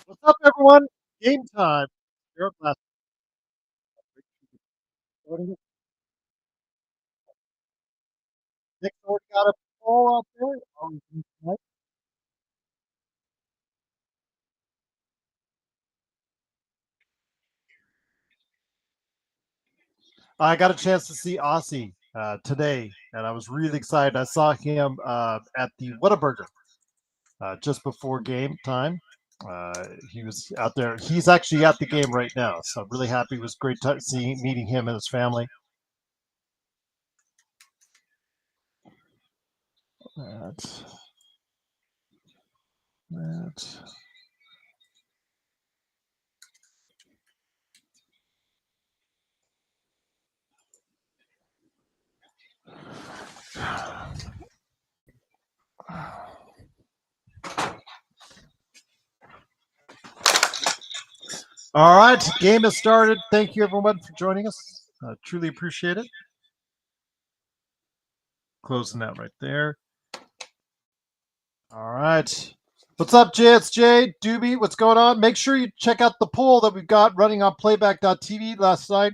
What's up, everyone? Game time. Your last Nick's already got a poll out there. I got a chance to see Aussie today, and I was really excited. I saw him at the Whataburger just before game time. He was out there. He's actually at the game right now, so I'm really happy. It was great seeing, meeting him and his family. That's that. All right, game has started. Thank you, everyone, for joining us. Truly appreciate it. Closing that right there. All right. What's up, JSJ, Doobie? What's going on? Make sure you check out the poll that we've got running on playback.tv last night.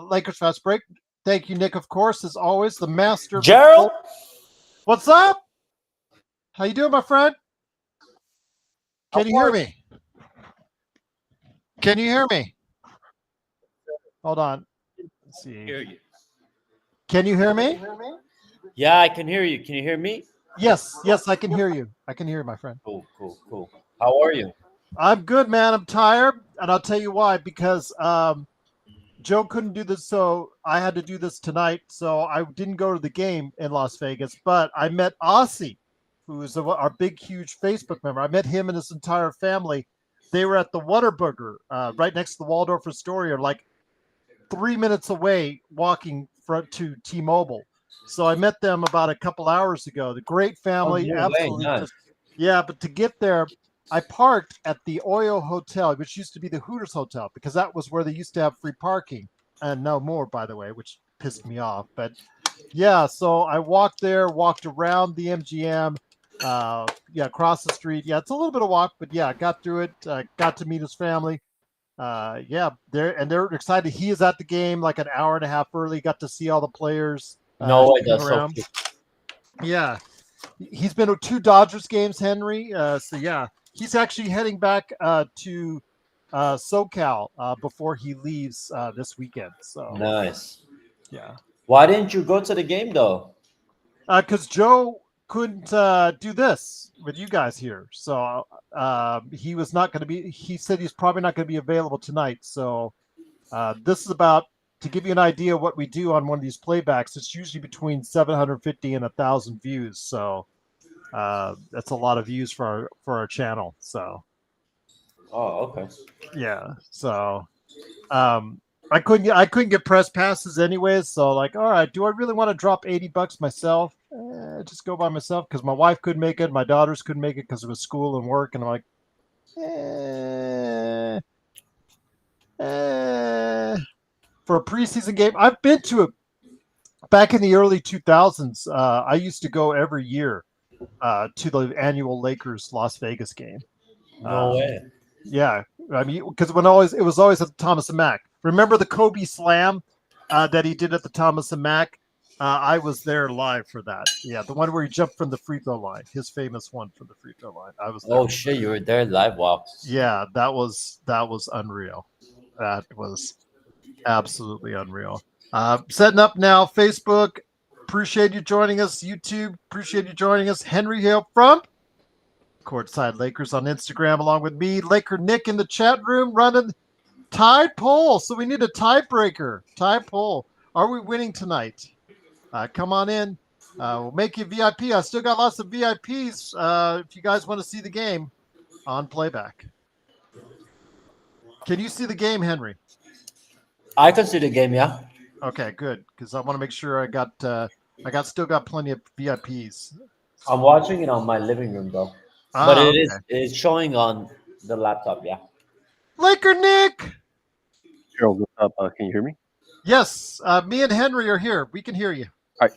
Lakers Fast Break. Thank you, Nick, of course, as always, the master. Gerald? What's up? How you doing, my friend? Can you hear me? Can you hear me? Hold on. Let's see. Hear you. Can you hear me? Yeah, I can hear you. Can you hear me? Yes, I can hear you. I can hear you, my friend. Cool. How are you? I'm good, man. I'm tired, and I'll tell you why. Because Joe couldn't do this, so I had to do this tonight. So I didn't go to the game in Las Vegas, but I met Aussie, who is our big, huge Facebook member. I met him and his entire family. They were at the Whataburger right next to the Waldorf Astoria, like 3 minutes away walking to T-Mobile. So I met them about a couple hours ago. The great family, absolutely. Nice. Yeah, but to get there, I parked at the Oyo Hotel, which used to be the Hooters Hotel, because that was where they used to have free parking, and no more, by the way, which pissed me off. But yeah, so I walked there, walked around the MGM, across the street. Yeah, it's a little bit of walk, but yeah, I got through it. Got to meet his family. They're excited. He is at the game like an hour and a half early. Got to see all the players. No way, that's so cute. Yeah, he's been to 2 Dodgers games, Henry. So yeah, he's actually heading back to SoCal before he leaves this weekend. So Nice. yeah. Why didn't you go to the game though? Because Joe couldn't do this with you guys here, so he was not going to be. He said he's probably not going to be available tonight. So this is about to give you an idea of what we do on one of these playbacks. It's usually between 750 and 1,000 views. So that's a lot of views for our channel. So Okay. yeah. So I couldn't get press passes anyways. So like, all right, do I really want to drop $80 myself? Just go by myself, because my wife couldn't make it, my daughters couldn't make it because it was school and work, and I'm like, for a preseason game. I've been to it back in the early 2000s. I used to go every year to the annual Lakers Las Vegas game. No way. Yeah, I mean, because it was always at the Thomas and Mack. Remember the Kobe Slam that he did at the Thomas and Mack? I was there live for that. Yeah, the one where he jumped from the free throw line, his famous one from the free throw line. I was there. Oh shit, you were there live. Wow. Yeah, that was unreal. That was absolutely unreal. Setting up now, Facebook. Appreciate you joining us. YouTube, appreciate you joining us. Henry Hill from Courtside Lakers on Instagram, along with me, Laker Nick in the chat room, running tied poll. So we need a tiebreaker. Tie poll. Are we winning tonight? Come on in. We'll make you VIP. I still got lots of VIPs if you guys want to see the game on playback. Can you see the game, Henry? I can see the game, yeah. Okay, good, because I want to make sure I still got plenty of VIPs. I'm watching it on my living room though. But it's showing on the laptop, yeah. Laker Nick! Gerald, what's up? Can you hear me? Yes, me and Henry are here. We can hear you.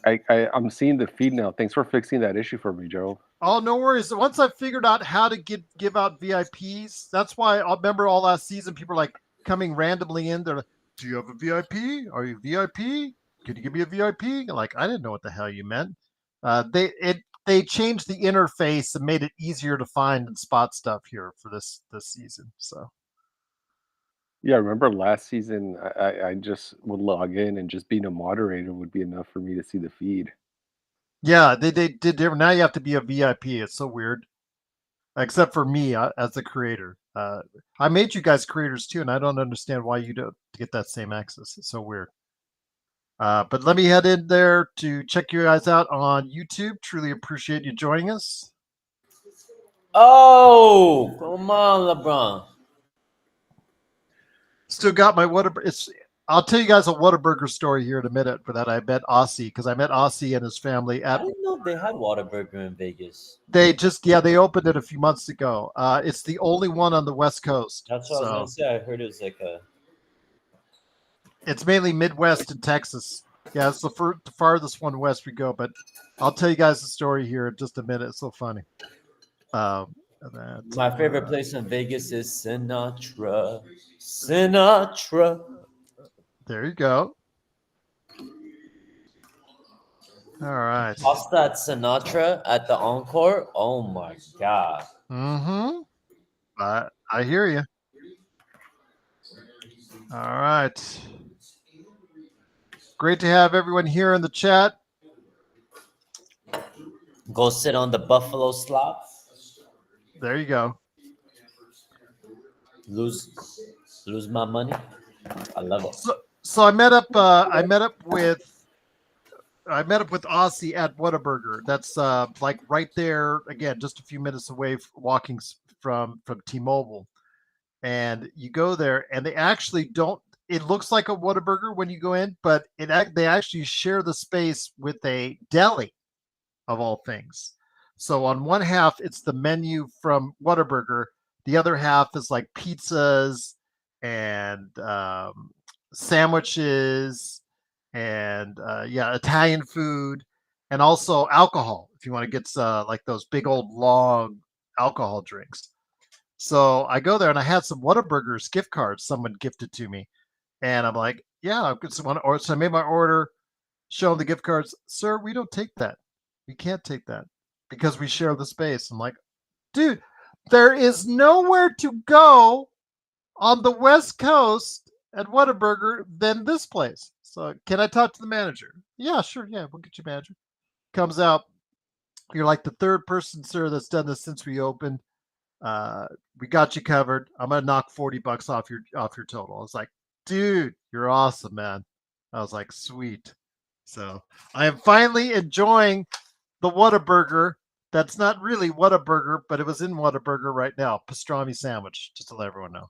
I'm seeing the feed now. Thanks for fixing that issue for me, Joe. Oh, no worries. Once I figured out how to give out VIPs, that's why I remember all last season people were like coming randomly in. They're like, "Do you have a VIP? Are you VIP? Could you give me a VIP?" Like, I didn't know what the hell you meant. They changed the interface and made it easier to find and spot stuff here for this season. So Yeah, I remember last season I just would log in and just being a moderator would be enough for me to see the feed. yeah, they did different. Now you have to be a VIP. It's so weird. Except for me as a creator. I made you guys creators too, and I don't understand why you don't get that same access. It's so weird. But let me head in there to check you guys out on YouTube. Truly appreciate you joining us. Oh, come on, LeBron. Still got my Whataburger. I'll tell you guys a Whataburger story here in a minute for that. I met Aussie because I met Aussie and his family I at. didn't know they had Whataburger in Vegas. They opened it a few months ago. It's the only one on the West Coast. That's what I was gonna say. I heard it was like a. It's mainly Midwest and Texas. Yeah, it's the farthest one west we go. But I'll tell you guys the story here in just a minute. It's so funny. My favorite place in Vegas is Sinatra. Sinatra. There you go. All right. Pasta at Sinatra at the Encore. Oh my God. Mm-hmm. I hear you. All right. Great to have everyone here in the chat. Go sit on the buffalo slop. There you go. Lose my money. I love it. So I met up with Aussie at Whataburger. That's like right there again, just a few minutes away, walking from T-Mobile. And you go there, and they actually don't. It looks like a Whataburger when you go in, but they actually share the space with a deli, of all things. So on one half, it's the menu from Whataburger. The other half is like pizzas and sandwiches and Italian food, and also alcohol if you want to get like those big old long alcohol drinks. So I go there and I had some Whataburgers gift cards someone gifted to me, and I'm like, yeah, I've got some. So I made my order, show them the gift cards. Sir, we don't take that. We can't take that because we share the space. I'm like, dude, there is nowhere to go on the West Coast at Whataburger than this place. So can I talk to the manager? Yeah, sure. Yeah, we'll get you manager. Comes out. You're like the third person, sir, that's done this since we opened. We got you covered. I'm gonna knock $40 off your total. I was like, dude, you're awesome, man. I was like, sweet. So I am finally enjoying the Whataburger. That's not really Whataburger, but it was in Whataburger right now. Pastrami sandwich, just to let everyone know.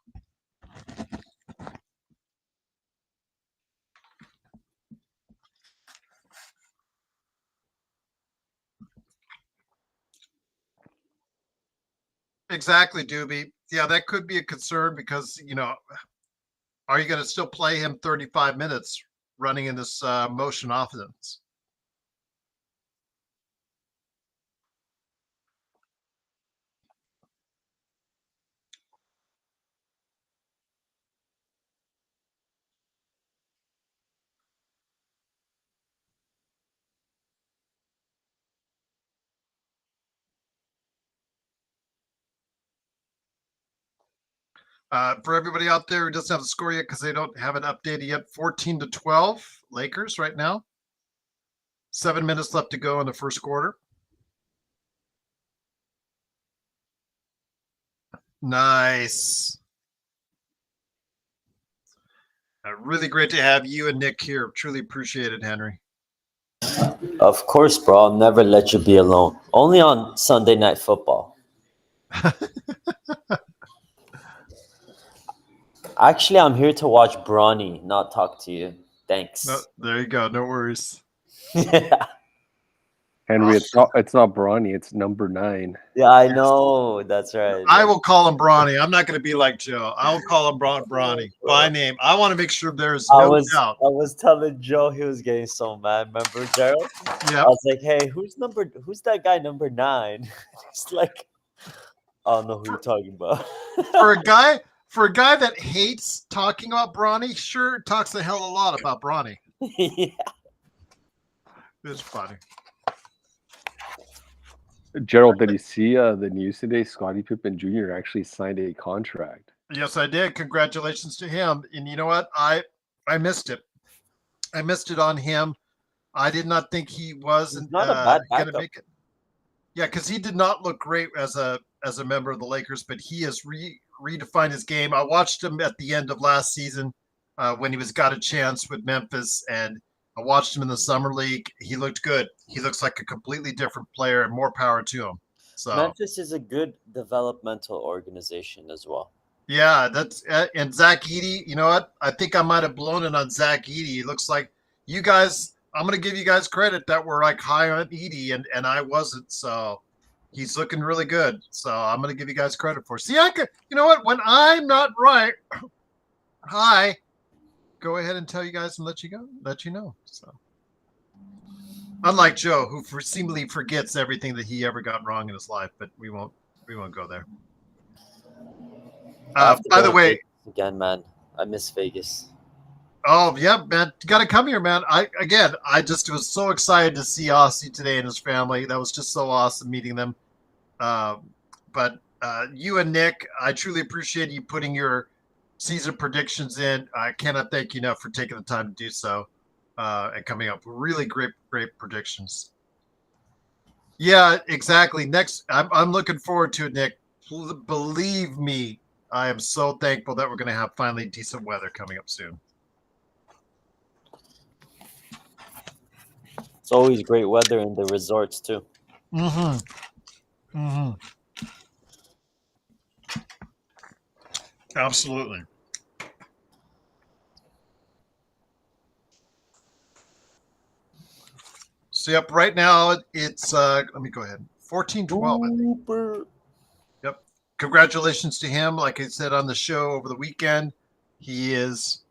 Exactly, Doobie. Yeah, that could be a concern because, are you going to still play him 35 minutes running in this motion offense? For everybody out there who doesn't have the score yet because they don't have it updated yet, 14-12 Lakers right now. 7 minutes left to go in the first quarter. Nice. Really great to have you and Nick here. Truly appreciate it, Henry. Of course, bro. I'll never let you be alone. Only on Sunday Night Football. Actually, I'm here to watch Bronny, not talk to you. Thanks. No, there you go. No worries. Henry, it's not Bronny, it's number 9. Yeah, I know. That's right. I will call him Bronny. I'm not going to be like Joe. I'll call him Bronny by name. I want to make sure there's no doubt. I was telling Joe, he was getting so mad. Remember, Gerald? Yeah. I was like, "Hey, who's that guy number 9?" He's like, "I don't know who you're talking about." For a guy that hates talking about Bronny, sure talks a hell of a lot about Bronny. Yeah. It's funny. Gerald, did you see the news today? Scottie Pippen Jr. actually signed a contract. Yes, I did. Congratulations to him. And you know what? I missed it. I missed it on him. I did not think he wasn't not a bad going to make it. Yeah, because he did not look great as a member of the Lakers, but he has redefined his game. I watched him at the end of last season when he got a chance with Memphis, and I watched him in the summer league. He looked good. He looks like a completely different player, and more power to him. So Memphis is a good developmental organization as well. Yeah, that's and Zach Edey. You know what? I think I might have blown it on Zach Edey. He looks like you guys. I'm going to give you guys credit that we're like high on Edey, and I wasn't. So he's looking really good. So I'm going to give you guys credit for. See, I could. You know what? When I'm not right, hi. Go ahead and tell you guys and let you know. So, unlike Joe, who seemingly forgets everything that he ever got wrong in his life, but we won't go there. By the way, again, man, I miss Vegas. Oh yeah, man, you got to come here, man. I just was so excited to see Aussie today and his family. That was just so awesome meeting them. But you and Nick, I truly appreciate you putting your season predictions in. I cannot thank you enough for taking the time to do so and coming up with really great predictions. Yeah, exactly. Next, I'm looking forward to it, Nick. Believe me, I am so thankful that we're going to have finally decent weather coming up soon. It's always great weather in the resorts too. Absolutely. So yep, right now it's let me go ahead. 14-12. Yep. Congratulations to him. Like I said on the show over the weekend, he is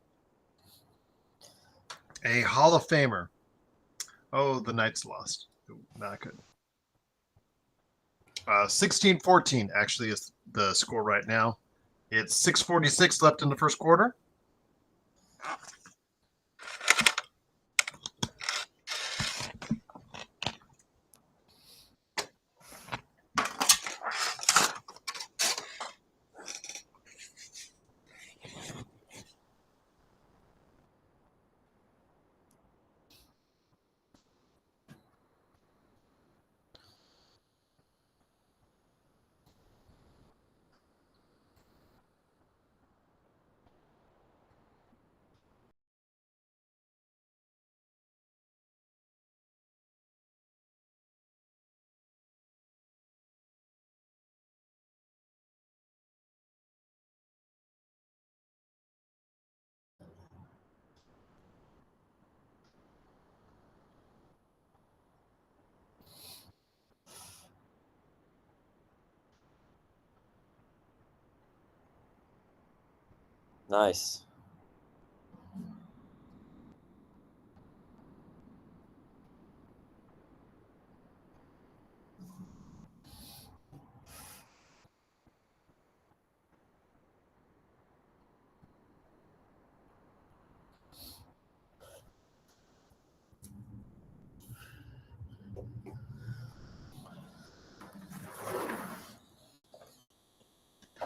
a Hall of Famer. Oh, the Knights lost. Not good. 16-14 actually is the score right now. It's 6:46 left in the first quarter. Nice.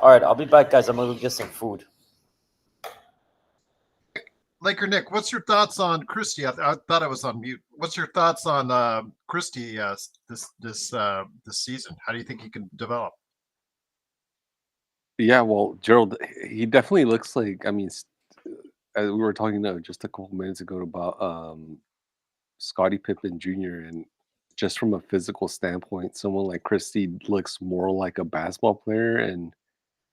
All right, I'll be back, guys. I'm gonna go get some food. Laker Nick, what's your thoughts on Christie? I thought I was on mute. What's your thoughts on Christie this season? How do you think he can develop? Yeah, well, Gerald, he definitely looks like. I mean, as we were talking just a couple minutes ago about Scottie Pippen Jr. and just from a physical standpoint, someone like Christie looks more like a basketball player. And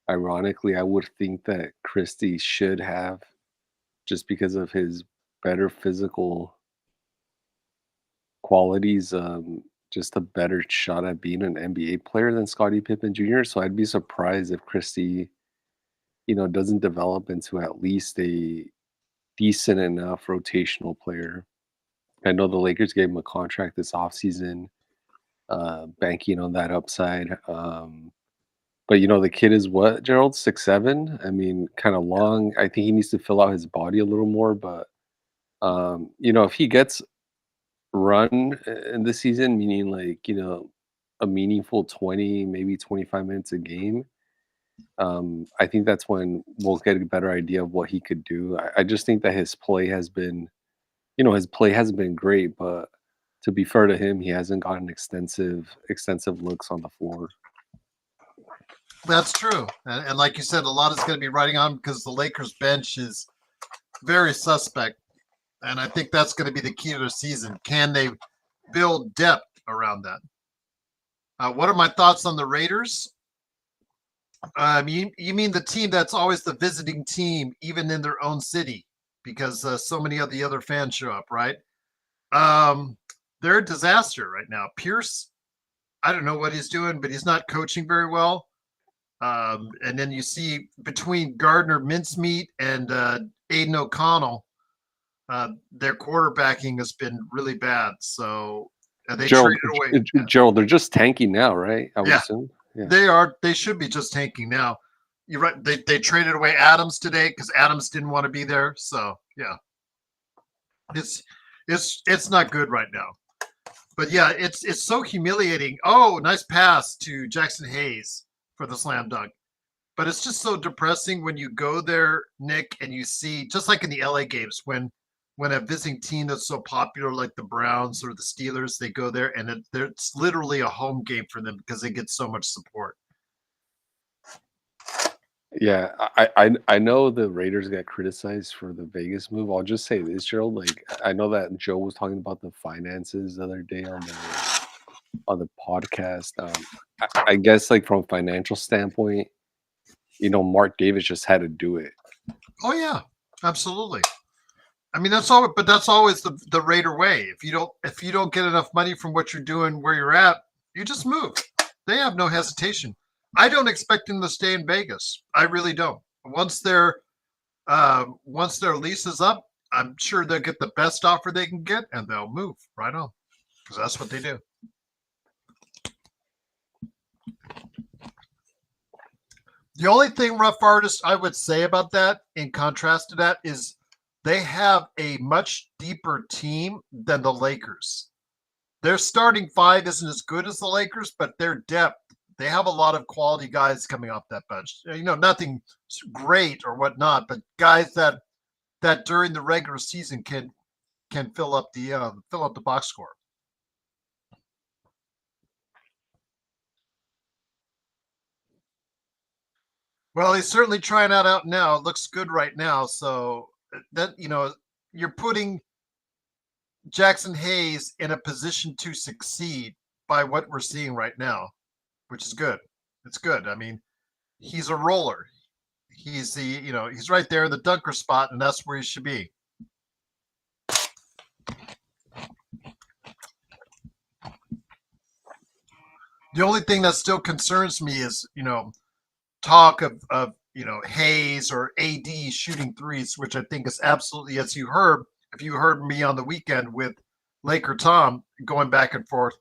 ironically, I would think that Christie should have, just because of his better physical qualities, just a better shot at being an NBA player than Scottie Pippen Jr. So I'd be surprised if Christie, doesn't develop into at least a decent enough rotational player. I know the Lakers gave him a contract this offseason, banking on that upside. But the kid is what, Gerald? 6'7". I mean, kind of long. I think he needs to fill out his body a little more. But if he gets run in this season, meaning like a meaningful 20, maybe 25 minutes a game, I think that's when we'll get a better idea of what he could do. I just think that his play has been, his play hasn't been great, but to be fair to him, he hasn't gotten extensive looks on the floor. That's true. And like you said, a lot is going to be riding on because the Lakers bench is very suspect. And I think that's going to be the key to the season. Can they build depth around that? What are my thoughts on the Raiders? You mean the team that's always the visiting team, even in their own city, because so many of the other fans show up, right? They're a disaster right now. Pierce, I don't know what he's doing, but he's not coaching very well. And then you see between Gardner Mincemeat and Aiden O'Connell, their quarterbacking has been really bad. So they traded away. Gerald, they're just tanking now, right? I would assume. Yeah. They are. They should be just tanking now. You're right. They traded away Adams today because Adams didn't want to be there. So yeah, it's not good right now. But yeah, it's so humiliating. Oh, nice pass to Jackson Hayes for the slam dunk. But it's just so depressing when you go there, Nick, and you see, just like in the LA games, when a visiting team that's so popular like the Browns or the Steelers, they go there and it's literally a home game for them because they get so much support. Yeah, I know the Raiders got criticized for the Vegas move. I'll just say this, Gerald. Like, I know that Joe was talking about the finances the other day on the podcast. I guess like from a financial standpoint, Mark Davis just had to do it. Oh yeah, absolutely. I mean, that's all, but that's always the Raider way. If you don't get enough money from what you're doing where you're at, you just move. They have no hesitation. I don't expect them to stay in Vegas. I really don't. Once their lease is up, I'm sure they'll get the best offer they can get, and they'll move right on because that's what they do. The only thing, Rough Artist, I would say about that, in contrast to that, is they have a much deeper team than the Lakers. Their starting five isn't as good as the Lakers, but their depth, they have a lot of quality guys coming off that bench. Nothing great or whatnot, but guys that during the regular season can fill up the box score. Well, he's certainly trying that out now. It looks good right now. So that, you're putting Jackson Hayes in a position to succeed by what we're seeing right now, which is good. It's good. I mean, he's a roller. He's he's right there in the dunker spot, and that's where he should be. The only thing that still concerns me is, talk of Hayes or AD shooting threes, which I think is absolutely, as you heard, if you heard me on the weekend with Laker Tom going back and forth,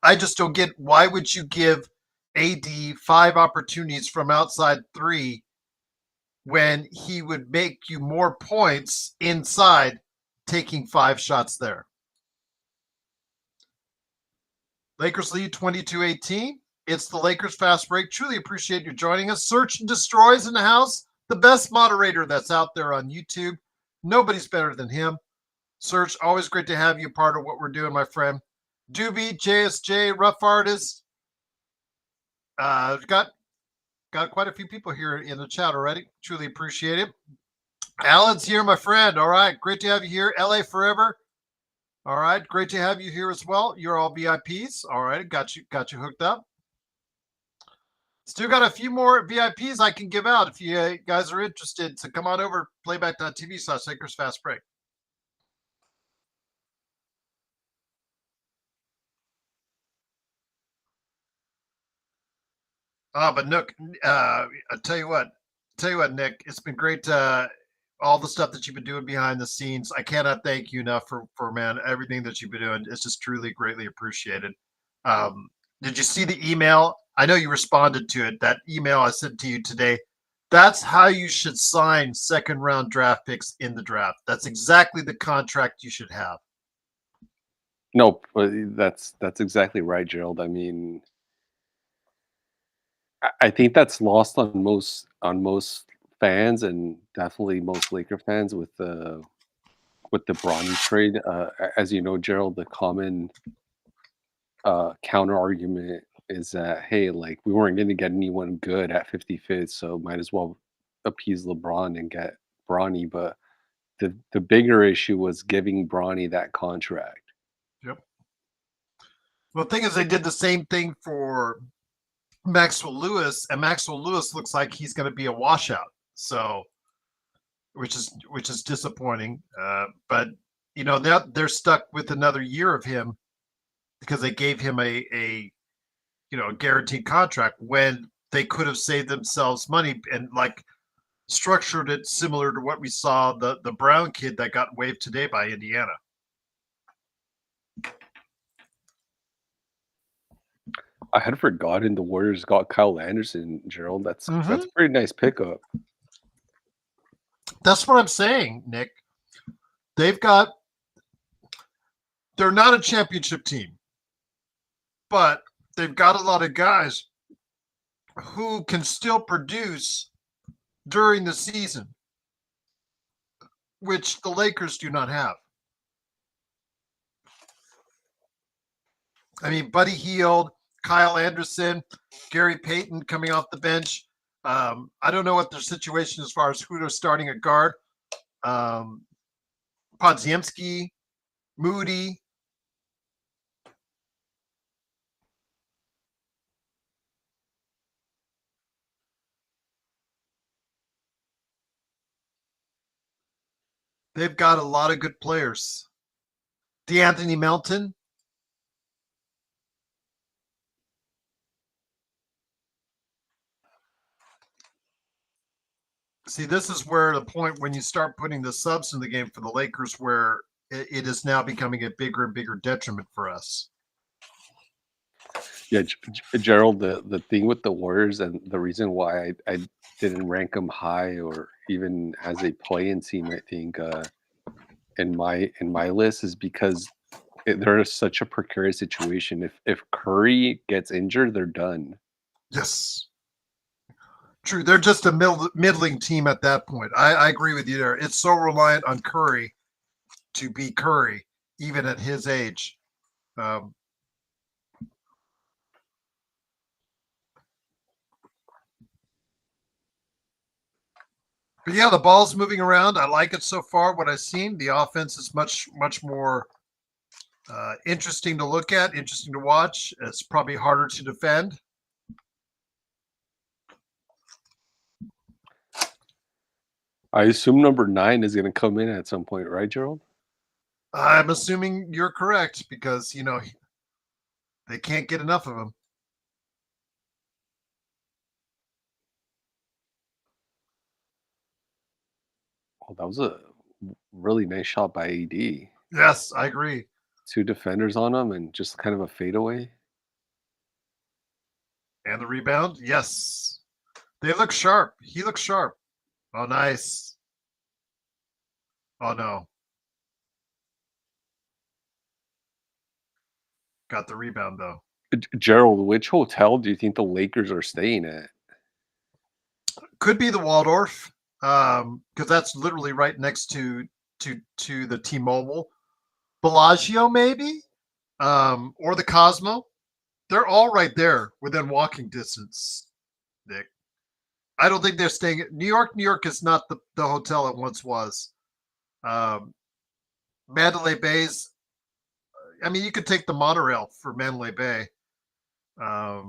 I just don't get, why would you give AD 5 opportunities from outside 3 when he would make you more points inside taking 5 shots there? Lakers lead 22-18. It's the Lakers Fast Break. Truly appreciate you joining us. Search and Destroys in the house. The best moderator that's out there on YouTube. Nobody's better than him. Search, always great to have you part of what we're doing, my friend. Doobie, JSJ, Rough Artist. Got quite a few people here in the chat already. Truly appreciate it. Alan's here, my friend. All right, great to have you here. LA forever. All right, great to have you here as well. You're all VIPs. All right, got you hooked up. Still got a few more VIPs I can give out if you guys are interested. So come on over, playback.tv/Lakers Fast Break. But Nook, I tell you what, Nick, it's been great. All the stuff that you've been doing behind the scenes. I cannot thank you enough for man everything that you've been doing. It's just truly greatly appreciated. Did you see the email? I know you responded to it. That email I sent to you today. That's how you should sign second round draft picks in the draft. That's exactly the contract you should have. No, that's exactly right, Gerald. I mean, I think that's lost on most fans and definitely most Laker fans with the Bronny trade. As you know, Gerald, the common counter argument is that, hey, like, we weren't going to get anyone good at 55th, so might as well appease LeBron and get Bronny. But the bigger issue was giving Bronny that contract. Yep. Well, the thing is, they did the same thing for Maxwell Lewis, and Maxwell Lewis looks like he's going to be a washout. So, which is disappointing. But you know, they're stuck with another year of him because they gave him a guaranteed contract when they could have saved themselves money and like structured it similar to what we saw the Brown kid that got waived today by Indiana. I had forgotten the Warriors got Kyle Anderson, Gerald. That's a pretty nice pickup. That's what I'm saying, Nick. They're not a championship team, but they've got a lot of guys who can still produce during the season, which the Lakers do not have. I mean, Buddy Hield, Kyle Anderson, Gary Payton coming off the bench. I don't know what their situation as far as who they're starting at guard. Podziemski, Moody. They've got a lot of good players. DeAnthony Melton. See, this is where the point when you start putting the subs in the game for the Lakers, where it is now becoming a bigger and bigger detriment for us. Yeah, Gerald, the thing with the Warriors and the reason why I didn't rank them high or even as a play-in team, I think in my list is because they're in such a precarious situation. If Curry gets injured, they're done. Yes. True. They're just a middling team at that point. I agree with you there. It's so reliant on Curry to be Curry, even at his age. But yeah, the ball's moving around. I like it so far. What I've seen, the offense is much more interesting to look at, interesting to watch. It's probably harder to defend. I assume number 9 is going to come in at some point, right, Gerald? I'm assuming you're correct because, they can't get enough of him. Oh, that was a really nice shot by AD. Yes, I agree. 2 defenders on him and just kind of a fadeaway. And the rebound. Yes. They look sharp. He looks sharp. Oh, nice. Oh, no. Got the rebound, though. Gerald, which hotel do you think the Lakers are staying at? Could be the Waldorf, because that's literally right next to the T-Mobile. Bellagio, maybe, or the Cosmo. They're all right there within walking distance, Nick. I don't think they're staying at New York. New York is not the hotel it once was. Mandalay Bay's. I mean, you could take the monorail for Mandalay Bay, or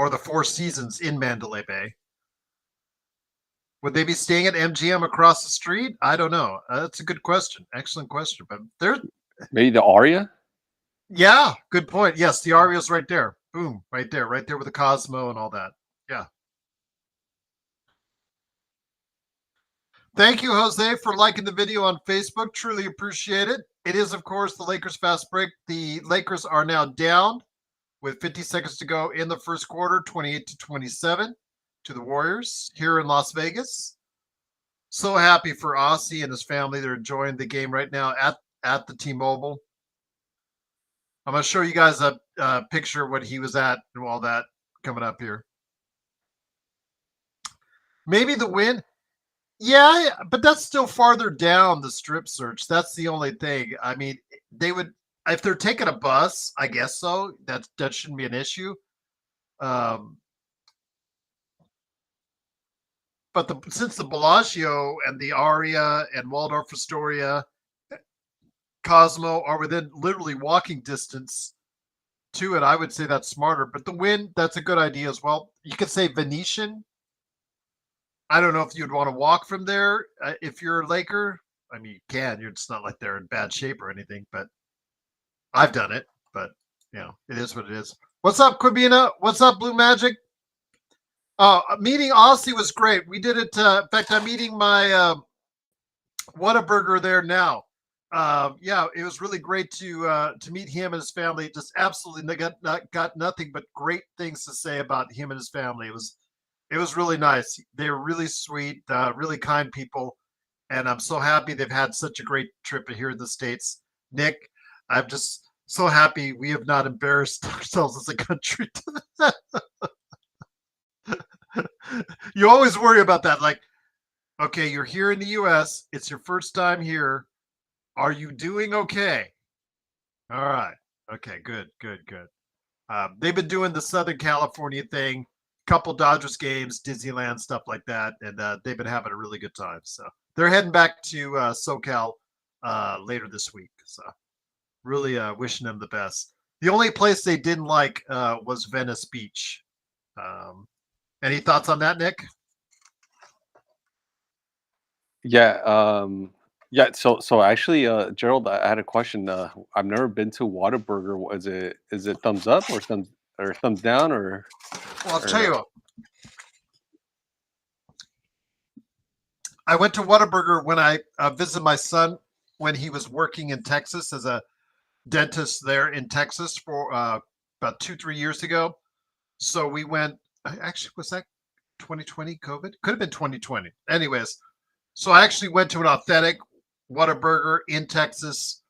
the Four Seasons in Mandalay Bay. Would they be staying at MGM across the street? I don't know. That's a good question. Excellent question. But they're maybe the Aria. Yeah, good point. Yes, the Aria's right there. Boom, right there with the Cosmo and all that. Yeah. Thank you, Jose, for liking the video on Facebook. Truly appreciate it. It is, of course, the Lakers fast break. The Lakers are now down with 50 seconds to go in the first quarter, 28-27 to the Warriors here in Las Vegas. So happy for Aussie and his family. They're enjoying the game right now at the T-Mobile. I'm going to show you guys a picture of what he was at and all that coming up here. Maybe the win. Yeah, but that's still farther down the strip search. That's the only thing. I mean, they would, if they're taking a bus, I guess so. That shouldn't be an issue. But since the Bellagio and the Aria and Waldorf Astoria, Cosmo are within literally walking distance to it, I would say that's smarter. But the Wynn, that's a good idea as well. You could say Venetian. I don't know if you'd want to walk from there if you're a Laker. I mean, you can. It's not like they're in bad shape or anything, but I've done it. But, it is what it is. What's up, Quibina? What's up, Blue Magic? Meeting Aussie was great. We did it. In fact, I'm eating my Whataburger there now. It was really great to meet him and his family. Just absolutely got nothing but great things to say about him and his family. It was really nice. They're really sweet, really kind people, and I'm so happy they've had such a great trip here in the States. Nick, I'm just so happy we have not embarrassed ourselves as a country. You always worry about that. Like, okay, you're here in the U.S. It's your first time here. Are you doing okay? All right. Okay, good. They've been doing the Southern California thing. Couple Dodgers games, Disneyland, stuff like that, and they've been having a really good time. So they're heading back to SoCal later this week. So really wishing them the best. The only place they didn't like was Venice Beach. Any thoughts on that, Nick? Yeah. So actually, Gerald, I had a question. I've never been to Whataburger. Is it thumbs up or thumbs down or? Well, I'll tell you what. I went to Whataburger when I visited my son when he was working in Texas as a dentist there in Texas for about 2-3 years ago. So we went. Actually, was that 2020 COVID? Could have been 2020. Anyways, so I actually went to an authentic Whataburger in Texas.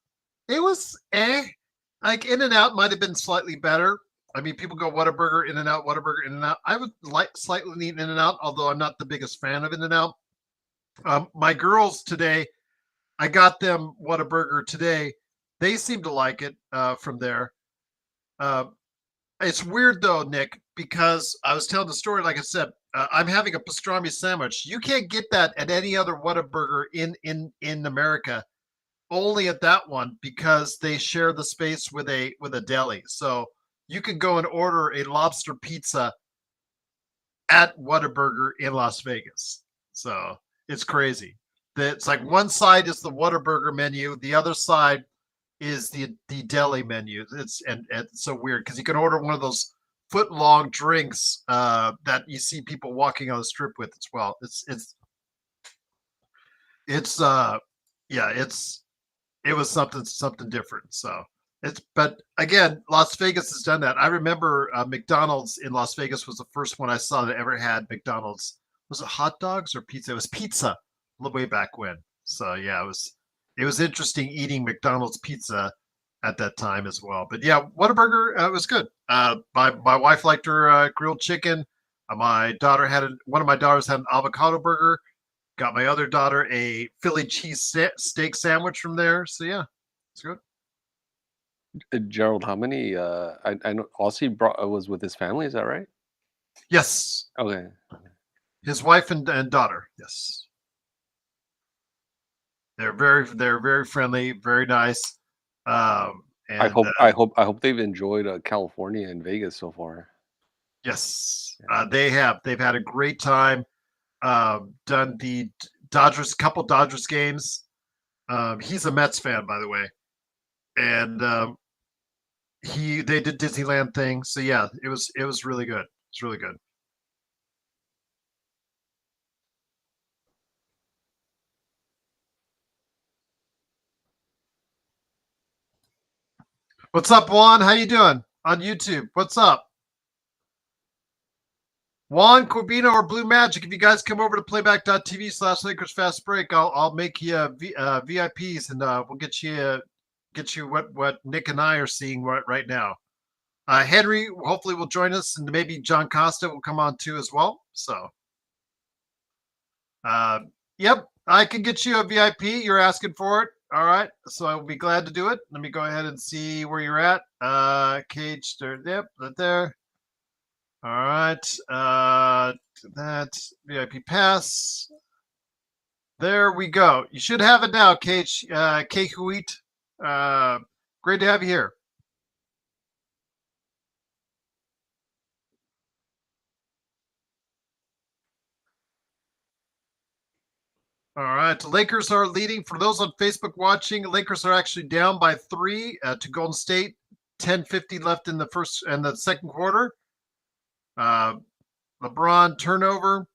It was like In-N-Out might have been slightly better. I mean, people go Whataburger, In-N-Out, Whataburger, In-N-Out. I would like slightly need In-N-Out, although I'm not the biggest fan of In-N-Out. My girls today, I got them Whataburger today. They seem to like it from there. It's weird though, Nick, because I was telling the story, like I said, I'm having a pastrami sandwich. You can't get that at any other Whataburger in America. Only at that one because they share the space with a deli. So you can go and order a lobster pizza at Whataburger in Las Vegas. So it's crazy. It's like one side is the Whataburger menu, the other side is the deli menu. It's so weird because you can order one of those foot-long drinks that you see people walking on the strip with as well. It was something different. So but again, Las Vegas has done that. I remember McDonald's in Las Vegas was the first one I saw that ever had McDonald's. Was it hot dogs or pizza? It was pizza way back when. So yeah, it was interesting eating McDonald's pizza at that time as well. But yeah, Whataburger was good. My wife liked her grilled chicken. My daughter one of my daughters had an avocado burger. Got my other daughter a Philly cheese steak sandwich from there. So yeah, it's good. Gerald, how many? I know Aussie was with his family. Is that right? Yes. Okay. His wife and daughter. Yes. They're very friendly, very nice. I hope they've enjoyed California and Vegas so far. Yes, they have. They've had a great time. Done the couple Dodgers games. He's a Mets fan, by the way, and they did Disneyland thing. So yeah, it was really good. It's really good. What's up, Juan? How you doing on YouTube? What's up? Juan, Corbino, or Blue Magic, if you guys come over to playback.tv/Lakers Fast Break, I'll make you VIPs, and we'll get you what Nick and I are seeing right now. Henry hopefully will join us, and maybe John Costa will come on too as well. So, yep, I can get you a VIP. You're asking for it. All right, so I will be glad to do it. Let me go ahead and see where you're at. Cage, yep, right there. All right, that VIP pass. There we go. You should have it now, Cage. K Huit. Great to have you here. All right, the Lakers are leading. For those on Facebook watching, Lakers are actually down by 3 to Golden State. 10:50 left in the first and the second quarter. LeBron turnover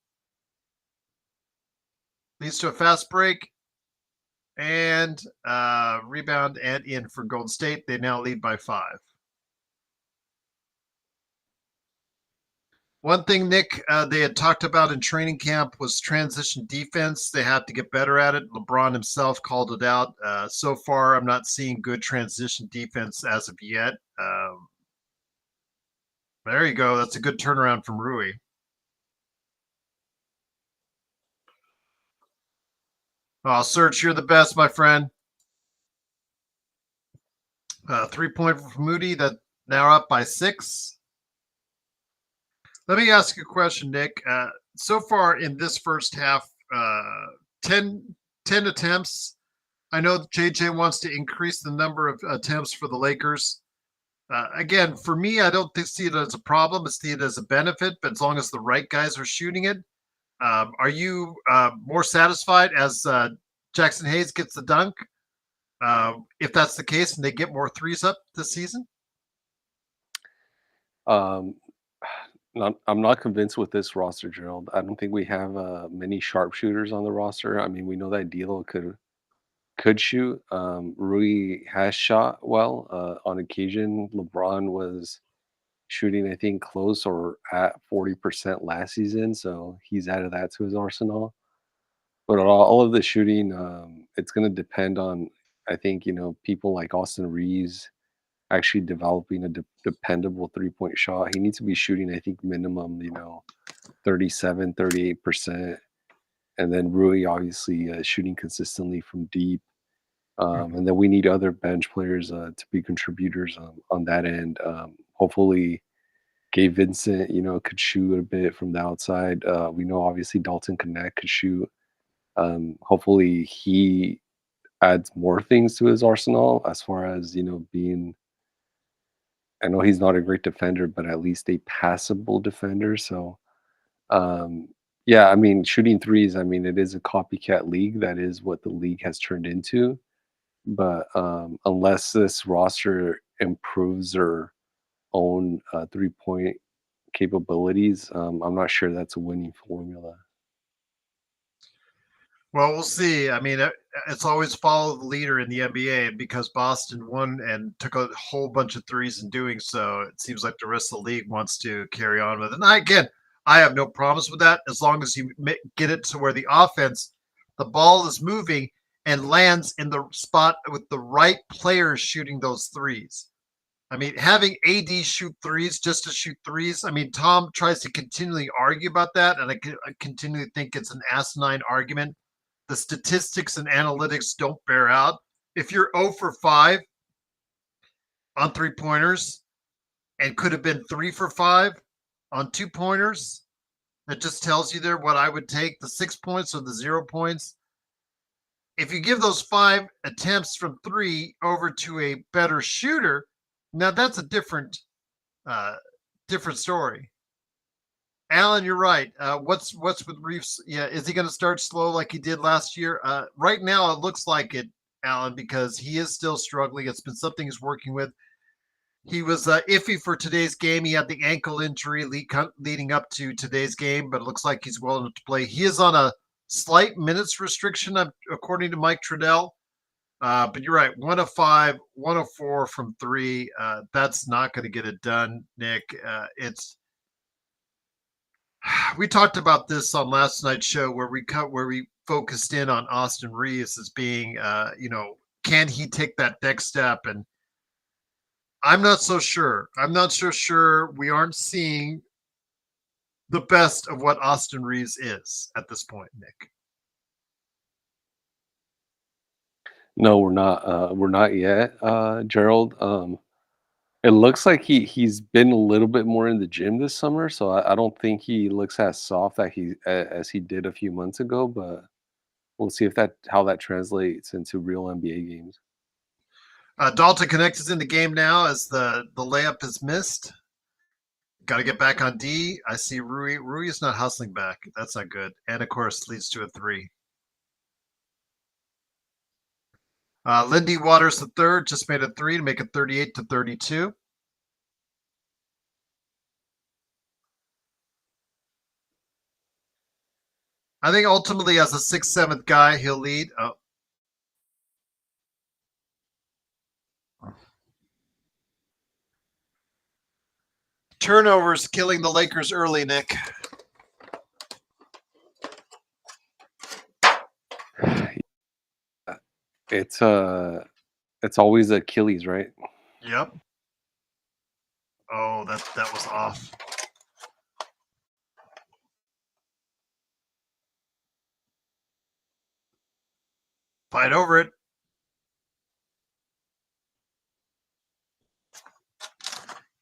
leads to a fast break and rebound and in for Golden State. They now lead by 5. One thing, Nick, they had talked about in training camp was transition defense. They have to get better at it. LeBron himself called it out. So far, I'm not seeing good transition defense as of yet. There you go. That's a good turnaround from Rui. Oh, Serge, you're the best, my friend. 3-point from Moody. That now up by 6. Let me ask you a question, Nick. So far in this first half, 10 attempts. I know JJ wants to increase the number of attempts for the Lakers. Again, for me, I don't see it as a problem. I see it as a benefit, but as long as the right guys are shooting it. Are you more satisfied as Jackson Hayes gets the dunk? If that's the case and they get more threes up this season? I'm not convinced with this roster, Gerald. I don't think we have many sharpshooters on the roster. I mean, we know that D'Lo could shoot. Rui has shot well on occasion. LeBron was shooting, I think, close or at 40% last season, so he's added that to his arsenal. But all of the shooting, it's going to depend on, I think, people like Austin Reeves actually developing a dependable 3-point shot. He needs to be shooting, I think, minimum, 37, 38%. And then Rui, obviously, shooting consistently from deep. And then we need other bench players to be contributors on that end. Hopefully, Gabe Vincent, could shoot a bit from the outside. We know, obviously, Dalton Connect could shoot. Hopefully, he adds more things to his arsenal as far as, being – I know he's not a great defender, but at least a passable defender. So, yeah, I mean, shooting threes, I mean, it is a copycat league. That is what the league has turned into. But unless this roster improves their own 3-point capabilities, I'm not sure that's a winning formula. Well, we'll see. I mean, it's always follow the leader in the NBA, because Boston won and took a whole bunch of threes in doing so. It seems like the rest of the league wants to carry on with it. And I have no problems with that as long as you get it to where the offense, the ball is moving and lands in the spot with the right players shooting those threes. I mean, having AD shoot threes just to shoot threes. I mean, Tom tries to continually argue about that, and I continually think it's an asinine argument. The statistics and analytics don't bear out. If you're 0 for 5 on 3-pointers and could have been 3 for 5 on 2-pointers, that just tells you there what I would take, the 6 points or the 0 points. If you give those 5 attempts from 3 over to a better shooter, now that's a different story. Alan, you're right. What's with Reeves? Yeah, is he going to start slow like he did last year? Right now, it looks like it, Alan, because he is still struggling. It's been something he's working with. He was iffy for today's game. He had the ankle injury leading up to today's game, but it looks like he's well enough to play. He is on a slight minutes restriction, according to Mike Trudell. But you're right, 1 of 5, 1 of 4 from 3. That's not going to get it done, Nick. We talked about this on last night's show where we focused in on Austin Reeves as being, can he take that next step? And I'm not so sure. I'm not so sure. We aren't seeing the best of what Austin Reeves is at this point, Nick. No, we're not. We're not yet, Gerald. It looks like he's been a little bit more in the gym this summer, so I don't think he looks as soft as he did a few months ago. But we'll see how that translates into real NBA games. Dalton Connect is in the game now as the layup is missed. Got to get back on D. I see Rui. Rui is not hustling back. That's not good. And of course, leads to a 3. Lindy Waters the third just made a 3 to make it 38-32. I think ultimately as a 6th, 7th guy, he'll lead. Oh. Turnovers killing the Lakers early, Nick. It's always Achilles, right? Yep. Oh, that was off. Fight over it.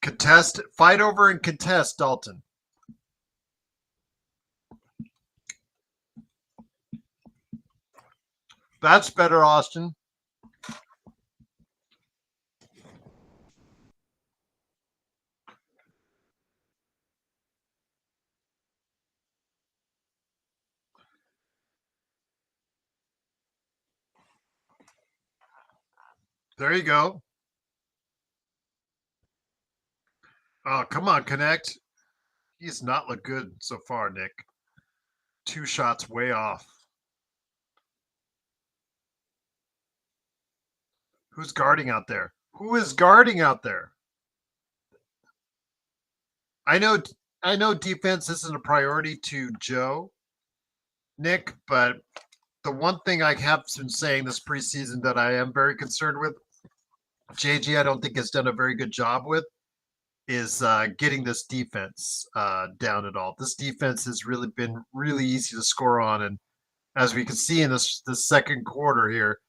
Contest, fight over and contest, Dalton. That's better, Austin. There you go. Oh, come on, Connect. He's not looked good so far, Nick. 2 shots way off. Who's guarding out there? Who is guarding out there? I know defense isn't a priority to Joe, Nick, but the one thing I have been saying this preseason that I am very concerned with, JG I don't think has done a very good job with, is getting this defense down at all. This defense has really been really easy to score on, and as we can see in this second quarter here,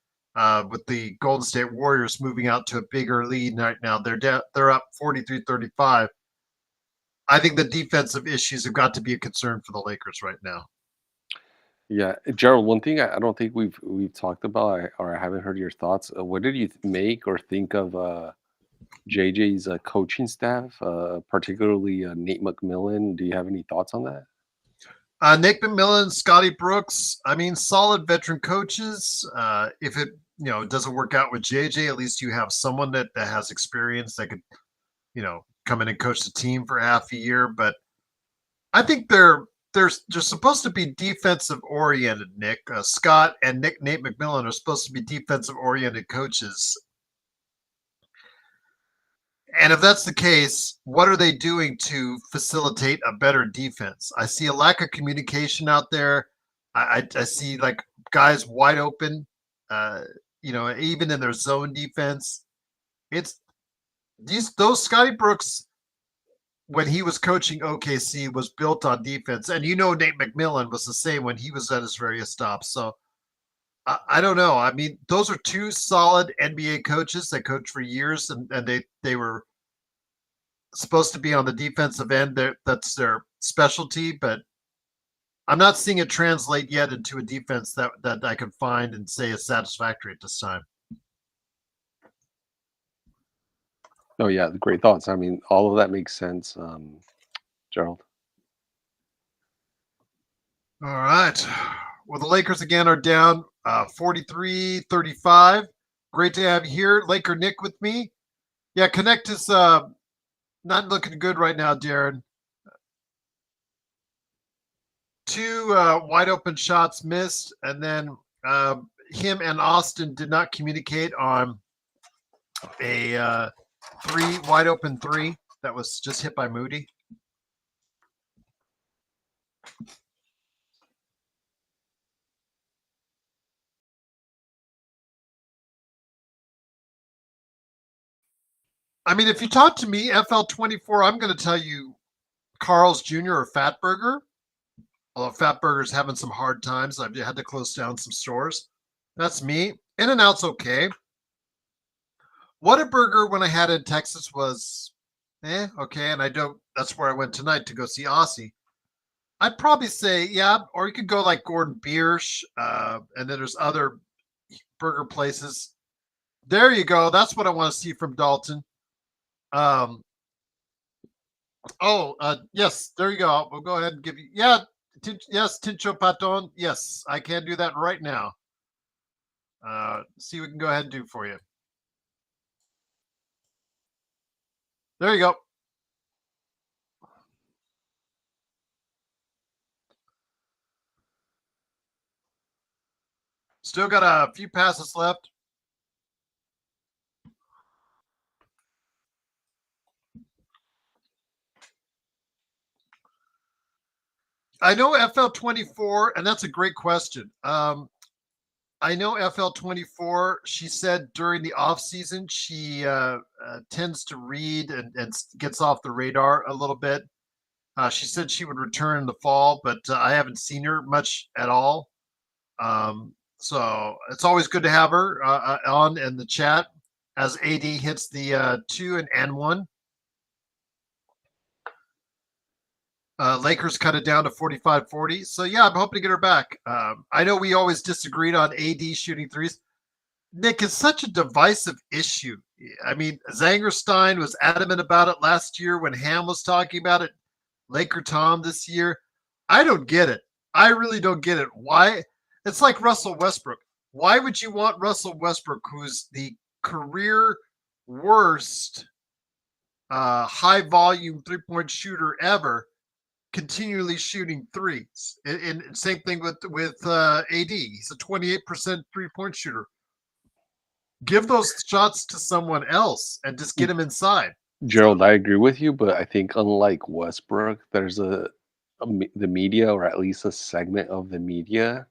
with the Golden State Warriors moving out to a bigger lead right now, they're up 43-35. I think the defensive issues have got to be a concern for the Lakers right now. Yeah, Gerald. One thing I don't think we've talked about, or I haven't heard your thoughts. What did you make or think of JJ's coaching staff, particularly Nate McMillan? Do you have any thoughts on that? Nick McMillan, Scotty Brooks. I mean, solid veteran coaches. If it doesn't work out with JJ, at least you have someone that has experience that could come in and coach the team for half a year. But I think they're supposed to be defensive oriented, Nick. Scott and Nate McMillan are supposed to be defensive oriented coaches. And if that's the case, what are they doing to facilitate a better defense? I see a lack of communication out there. I see like guys wide open, even in their zone defense. It's those Scotty Brooks, when he was coaching OKC, was built on defense. And Nate McMillan was the same when he was at his various stops. So I don't know. I mean, those are 2 solid NBA coaches that coached for years, and they were supposed to be on the defensive end. That's their specialty, but I'm not seeing it translate yet into a defense that I can find and say is satisfactory at this time. Oh yeah, great thoughts. I mean, all of that makes sense, Gerald. All right. Well, the Lakers again are down 43-35. Great to have you here, Laker Nick, with me. Yeah, Connect is not looking good right now, Darren. 2 wide open shots missed, and then him and Austin did not communicate on a 3 wide open 3 that was just hit by Moody. I mean, if you talk to me, FL24, I'm going to tell you Carl's Jr. or Fatburger. Although Fatburger's having some hard times, I've had to close down some stores. That's me. In-N-Out's okay. Whataburger, when I had it in Texas, was okay. And I don't. That's where I went tonight to go see Aussie. I'd probably say, yeah, or you could go like Gordon Biersch, and then there's other burger places. There you go. That's what I want to see from Dalton. Yes, there you go. We'll go ahead and give you, yes, Tincho Paton. Yes, I can do that right now. See what we can go ahead and do for you. There you go. Still got a few passes left. I know FL24, and that's a great question. I know FL24, she said during the off season, she tends to read and gets off the radar a little bit. She said she would return in the fall, but I haven't seen her much at all. So it's always good to have her on in the chat as AD hits the 2 and N1. Lakers cut it down to 45-40. So, yeah, I'm hoping to get her back. I know we always disagreed on AD shooting threes. Nick, it's such a divisive issue. I mean, Zangerstein was adamant about it last year when Ham was talking about it. Laker Tom this year. I don't get it. I really don't get it. Why? It's like Russell Westbrook. Why would you want Russell Westbrook, who's the career worst high volume 3-point shooter ever, continually shooting threes? And same thing with AD. He's a 28% 3-point shooter. Give those shots to someone else and just get him inside. Gerald, I agree with you, but I think unlike Westbrook, there's the media, or at least a segment of the media,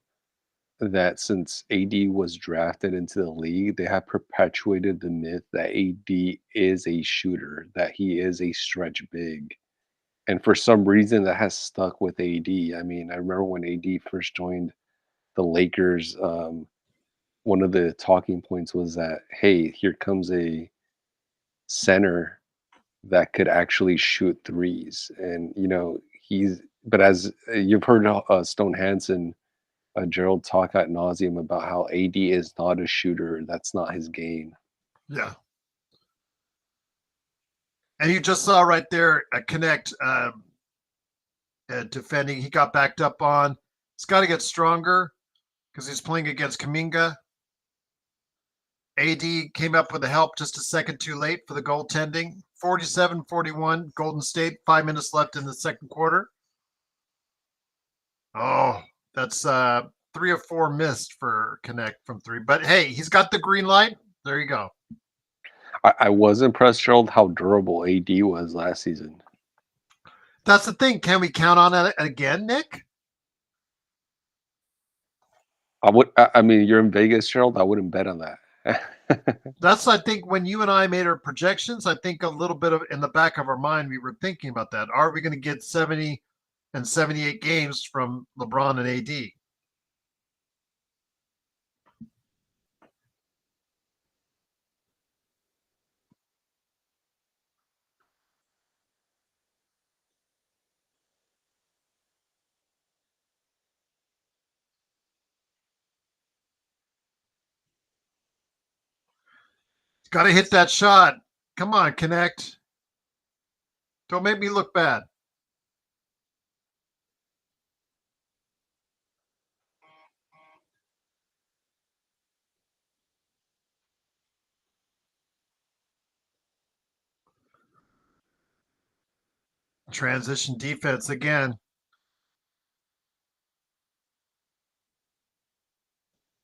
that since AD was drafted into the league, they have perpetuated the myth that AD is a shooter, that he is a stretch big. And for some reason, that has stuck with AD. I mean, I remember when AD first joined the Lakers, one of the talking points was that, hey, here comes a center that could actually shoot threes. And, but as you've heard Stone Hansen, Gerald talk ad nauseum about how AD is not a shooter. That's not his game. Yeah. And you just saw right there a Connect defending. He got backed up on. He's got to get stronger because he's playing against Kuminga. AD came up with the help just a second too late for the goaltending. 47-41, Golden State, 5 minutes left in the second quarter. Oh, that's 3 of 4 missed for Connect from 3. But hey, he's got the green light. There you go. I was impressed, Gerald, how durable AD was last season. That's the thing. Can we count on it again, Nick? I mean, you're in Vegas, Gerald. I wouldn't bet on that. That's, I think, when you and I made our projections, I think a little bit of in the back of our mind, we were thinking about that. Are we going to get 70 and 78 games from LeBron and AD? Got to hit that shot. Come on, Connect. Don't make me look bad. Transition defense again.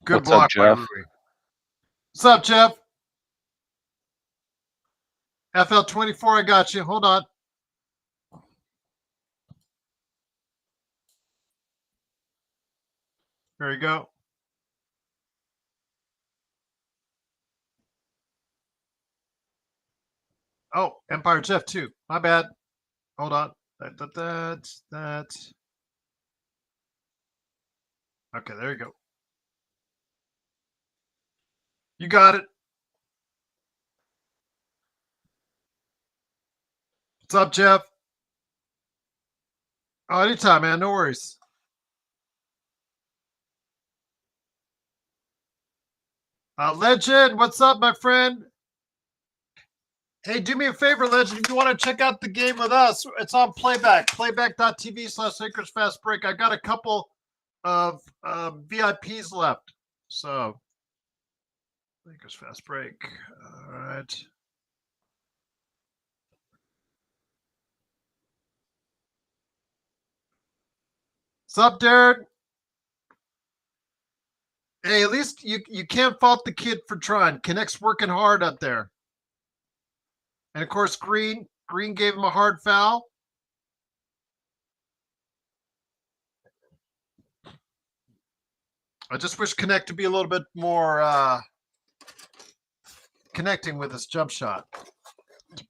Good What's block up, by Jeff? Rui. What's up, Jeff? FL24, I got you. Hold on. There you go. Oh, Empire Jeff too. My bad. Hold on. That. Okay, there you go. You got it. What's up, Jeff? Oh, anytime, man. No worries. Legend, what's up, my friend? Hey, do me a favor, Legend. If you want to check out the game with us, it's on playback. Playback.tv/Lakers Fast Break. I got a couple of VIPs left. So, Lakers Fast Break. All right. What's up, Derek? Hey, at least you can't fault the kid for trying. Connect's working hard up there. And of course, Green gave him a hard foul. I just wish Connect to be a little bit more connecting with his jump shot.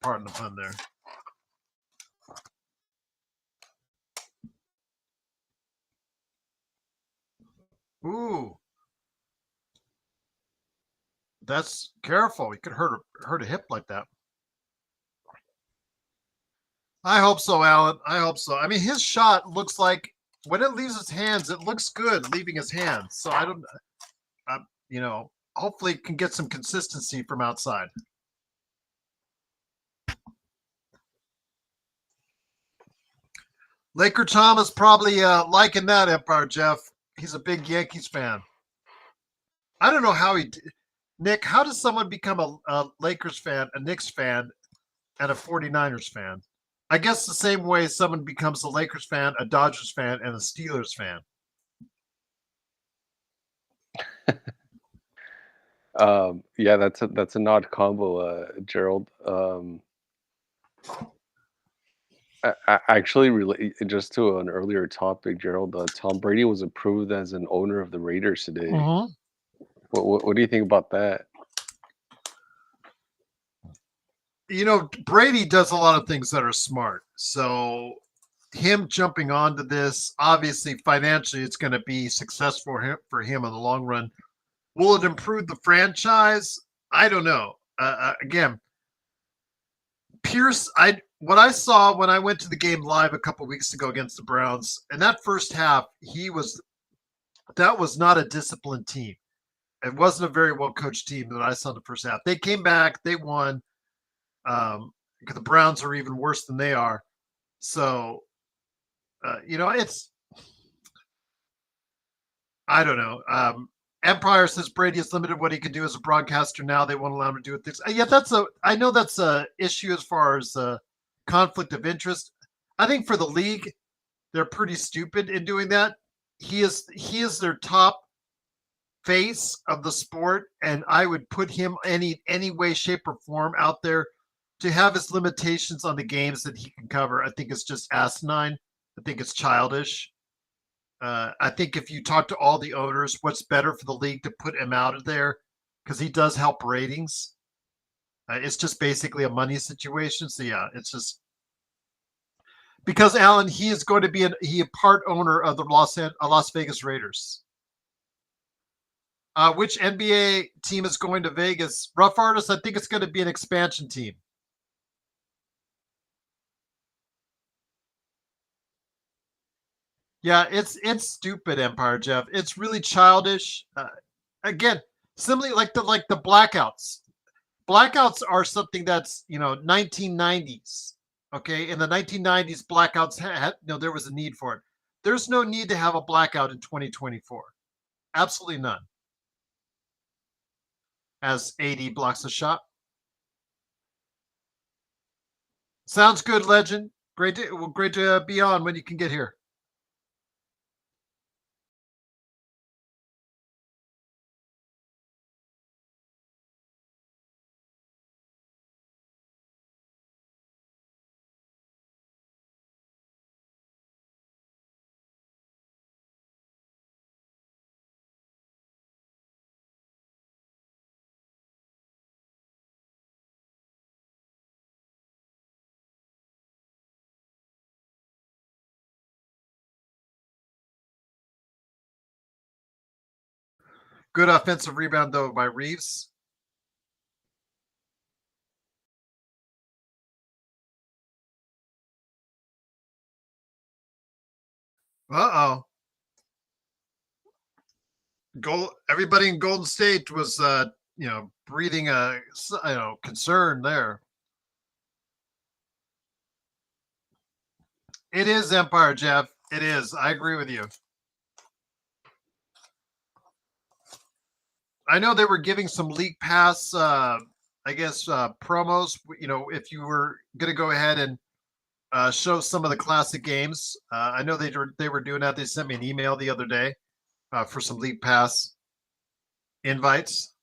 Pardon the pun there. Ooh. That's careful. He could hurt a hip like that. I hope so, Alan. I hope so. I mean, his shot looks like when it leaves his hands, it looks good leaving his hands. So I don't, hopefully can get some consistency from outside. Laker Tom is probably liking that, Empire Jeff. He's a big Yankees fan. I don't know how Nick, how does someone become a Lakers fan, a Knicks fan, and a 49ers fan? I guess the same way someone becomes a Lakers fan, a Dodgers fan, and a Steelers fan. Yeah, that's an odd combo, Gerald. I actually relate just to an earlier topic, Gerald. Tom Brady was approved as an owner of the Raiders today. Mm-hmm. What do you think about that? Brady does a lot of things that are smart. So him jumping onto this, obviously financially, it's going to be successful for him in the long run. Will it improve the franchise? I don't know. Again, Pierce, what I saw when I went to the game live a couple weeks ago against the Browns, in that first half, that was not a disciplined team. It wasn't a very well coached team that I saw in the first half. They came back, they won. Because the Browns are even worse than they are. So, it's, I don't know. Empire says Brady is limited what he can do as a broadcaster now. They won't allow him to do things. Yeah, I know that's a issue as far as conflict of interest. I think for the league, they're pretty stupid in doing that. He is their top face of the sport, and I would put him any way, shape, or form out there. To have his limitations on the games that he can cover, I think it's just asinine. I think it's childish. I think if you talk to all the owners, what's better for the league to put him out of there because he does help ratings. It's just basically a money situation. So yeah, it's just because Alan, he is going to be a part owner of the Las Vegas Raiders. Which NBA team is going to Vegas? Rough Artist, I think it's going to be an expansion team. Yeah, it's stupid, Empire Jeff. It's really childish. Again, simply like the blackouts. Blackouts are something that's 1990s. Okay, in the 1990s, blackouts there was a need for it. There's no need to have a blackout in 2024. Absolutely none. As AD blocks a shot. Sounds good, Legend. Great to be on when you can get here. Good offensive rebound, though, by Reeves. Uh-oh. Everybody in Golden State was, breathing a, concern there. It is Empire, Jeff. It is. I agree with you. I know they were giving some league pass, promos. If you were going to go ahead and show some of the classic games. I know they were doing that. They sent me an email the other day for some league pass invites.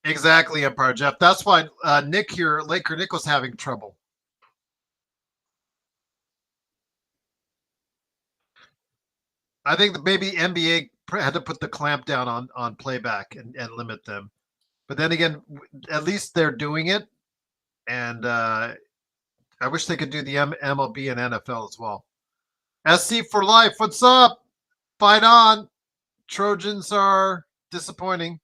Exactly, Empire Jeff. That's why Nick here, Laker Nick, was having trouble. I think that maybe NBA had to put the clamp down on playback and limit them. But then again, at least they're doing it. And I wish they could do the MLB and NFL as well. SC for life. What's up? Fight on. Trojans are disappointing.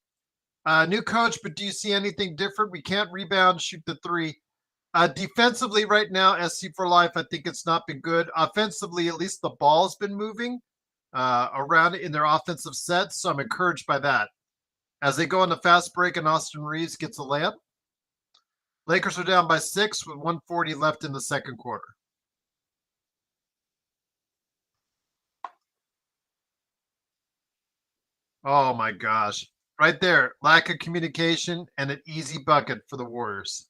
New coach, but do you see anything different? We can't rebound, shoot the three. Defensively right now, SC for life, I think it's not been good. Offensively, at least the ball's been moving around in their offensive sets, so I'm encouraged by that. As they go on the fast break and Austin Reeves gets a layup. Lakers are down by 6 with 1:40 left in the second quarter. Oh my gosh. Right there. Lack of communication and an easy bucket for the Warriors.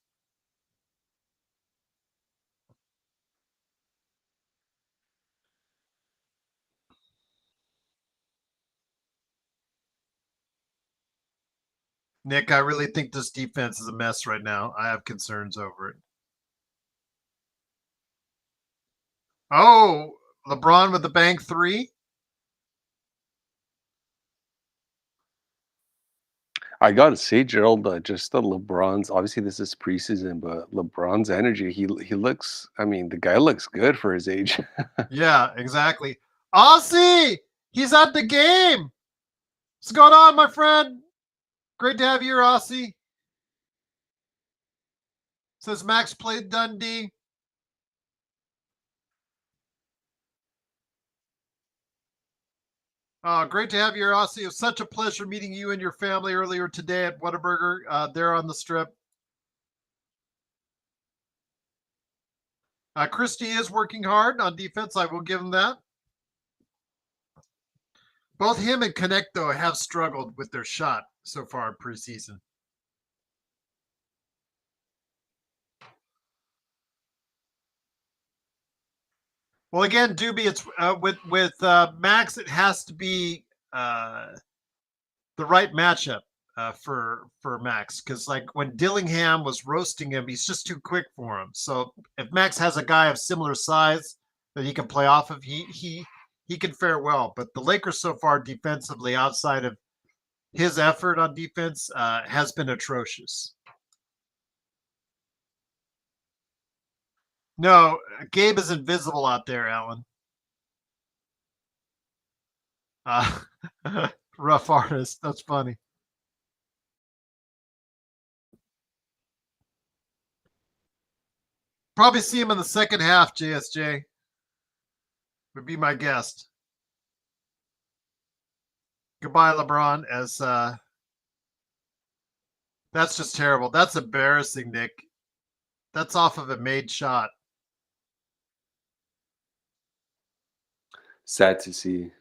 Nick, I really think this defense is a mess right now. I have concerns over it. Oh, LeBron with the bank three. I gotta say, Gerald, just the LeBron's. Obviously, this is preseason, but LeBron's energy. He looks. I mean, the guy looks good for his age. Yeah, exactly. Aussie, he's at the game. What's going on, my friend? Great to have you here, Aussie. Says Max played Dundee. Great to have you here, Aussie. It was such a pleasure meeting you and your family earlier today at Whataburger there on the Strip. Christie is working hard on defense. I will give him that. Both him and Connect, though, have struggled with their shot so far in preseason. Well, again, Doobie, it's with Max. It has to be the right matchup for Max, because like when Dillingham was roasting him, he's just too quick for him. So if Max has a guy of similar size that he can play off of, he can fare well. But the Lakers so far defensively, outside of his effort on defense, has been atrocious. No, Gabe is invisible out there, Alan. Rough artist. That's funny. Probably see him in the second half, JSJ. Would be my guess. Goodbye, LeBron. As that's just terrible. That's embarrassing, Nick. That's off of a made shot. Sad to see.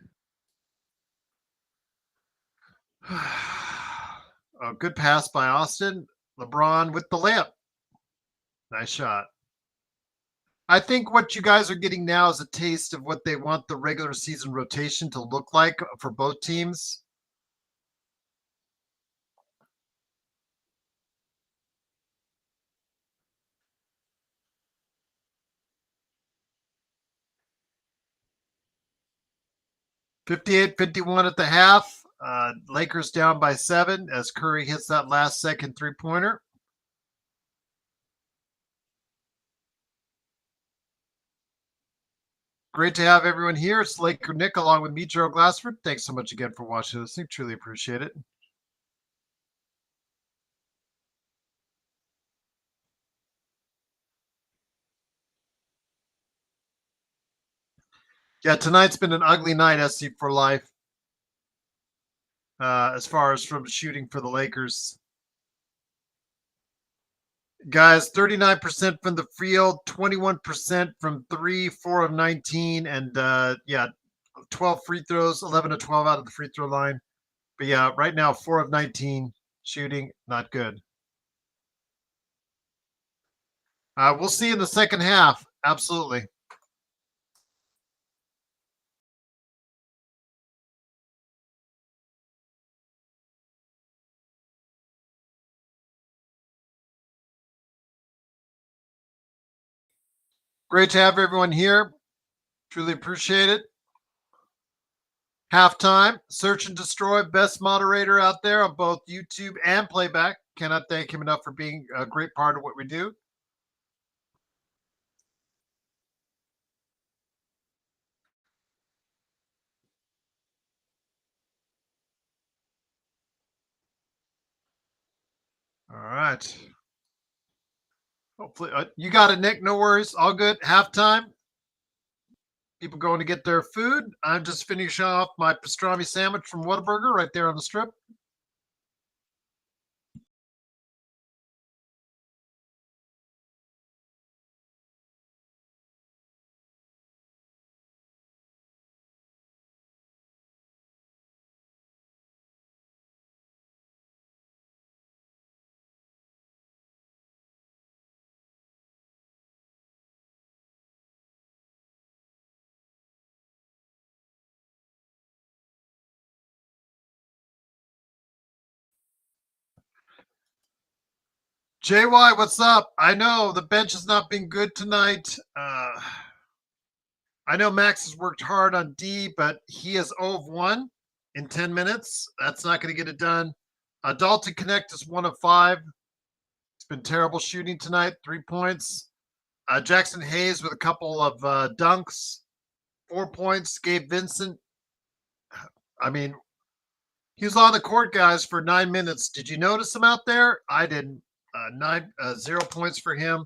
Oh, good pass by Austin. LeBron with the layup. Nice shot. I think what you guys are getting now is a taste of what they want the regular season rotation to look like for both teams. "58-51 at the half. Lakers down by 7 as Curry hits that last second three-pointer. Great to have everyone here. It's Laker Nick along with me, Gerald Glassford. Thanks so much again for watching this thing. Truly appreciate it. Yeah, tonight's been an ugly night, SC for life. As far as from shooting for the Lakers. Guys, 39% from the field, 21% from 3, 4 of 19, and 12 free throws, 11 to 12 out of the free throw line. But yeah, right now 4 of 19 shooting, not good. We'll see in the second half. Absolutely. Great to have everyone here. Truly appreciate it. Halftime, Search and Destroy, best moderator out there on both YouTube and playback. Cannot thank him enough for being a great part of what we do. All right. Hopefully, you got it, Nick. No worries. All good. Halftime. People going to get their food. I'm just finishing off my pastrami sandwich from Whataburger right there on the strip. JY, what's up? I know the bench has not been good tonight. I know Max has worked hard on D, but he is 0 of 1 in 10 minutes. That's not going to get it done. Dalton Connect is 1 of 5. It's been terrible shooting tonight, 3 points. Jackson Hayes with a couple of dunks, 4 points. Gabe Vincent, I mean, he was on the court, guys, for 9 minutes. Did you notice him out there? I didn't. 0 points for him.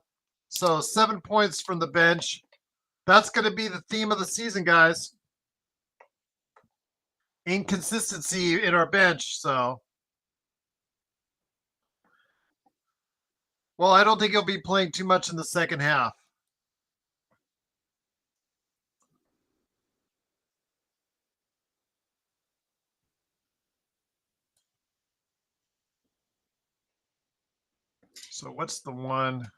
So 7 points from the bench. That's going to be the theme of the season, guys. Inconsistency in our bench. So, well, I don't think he'll be playing too much in the second half. So what's the one?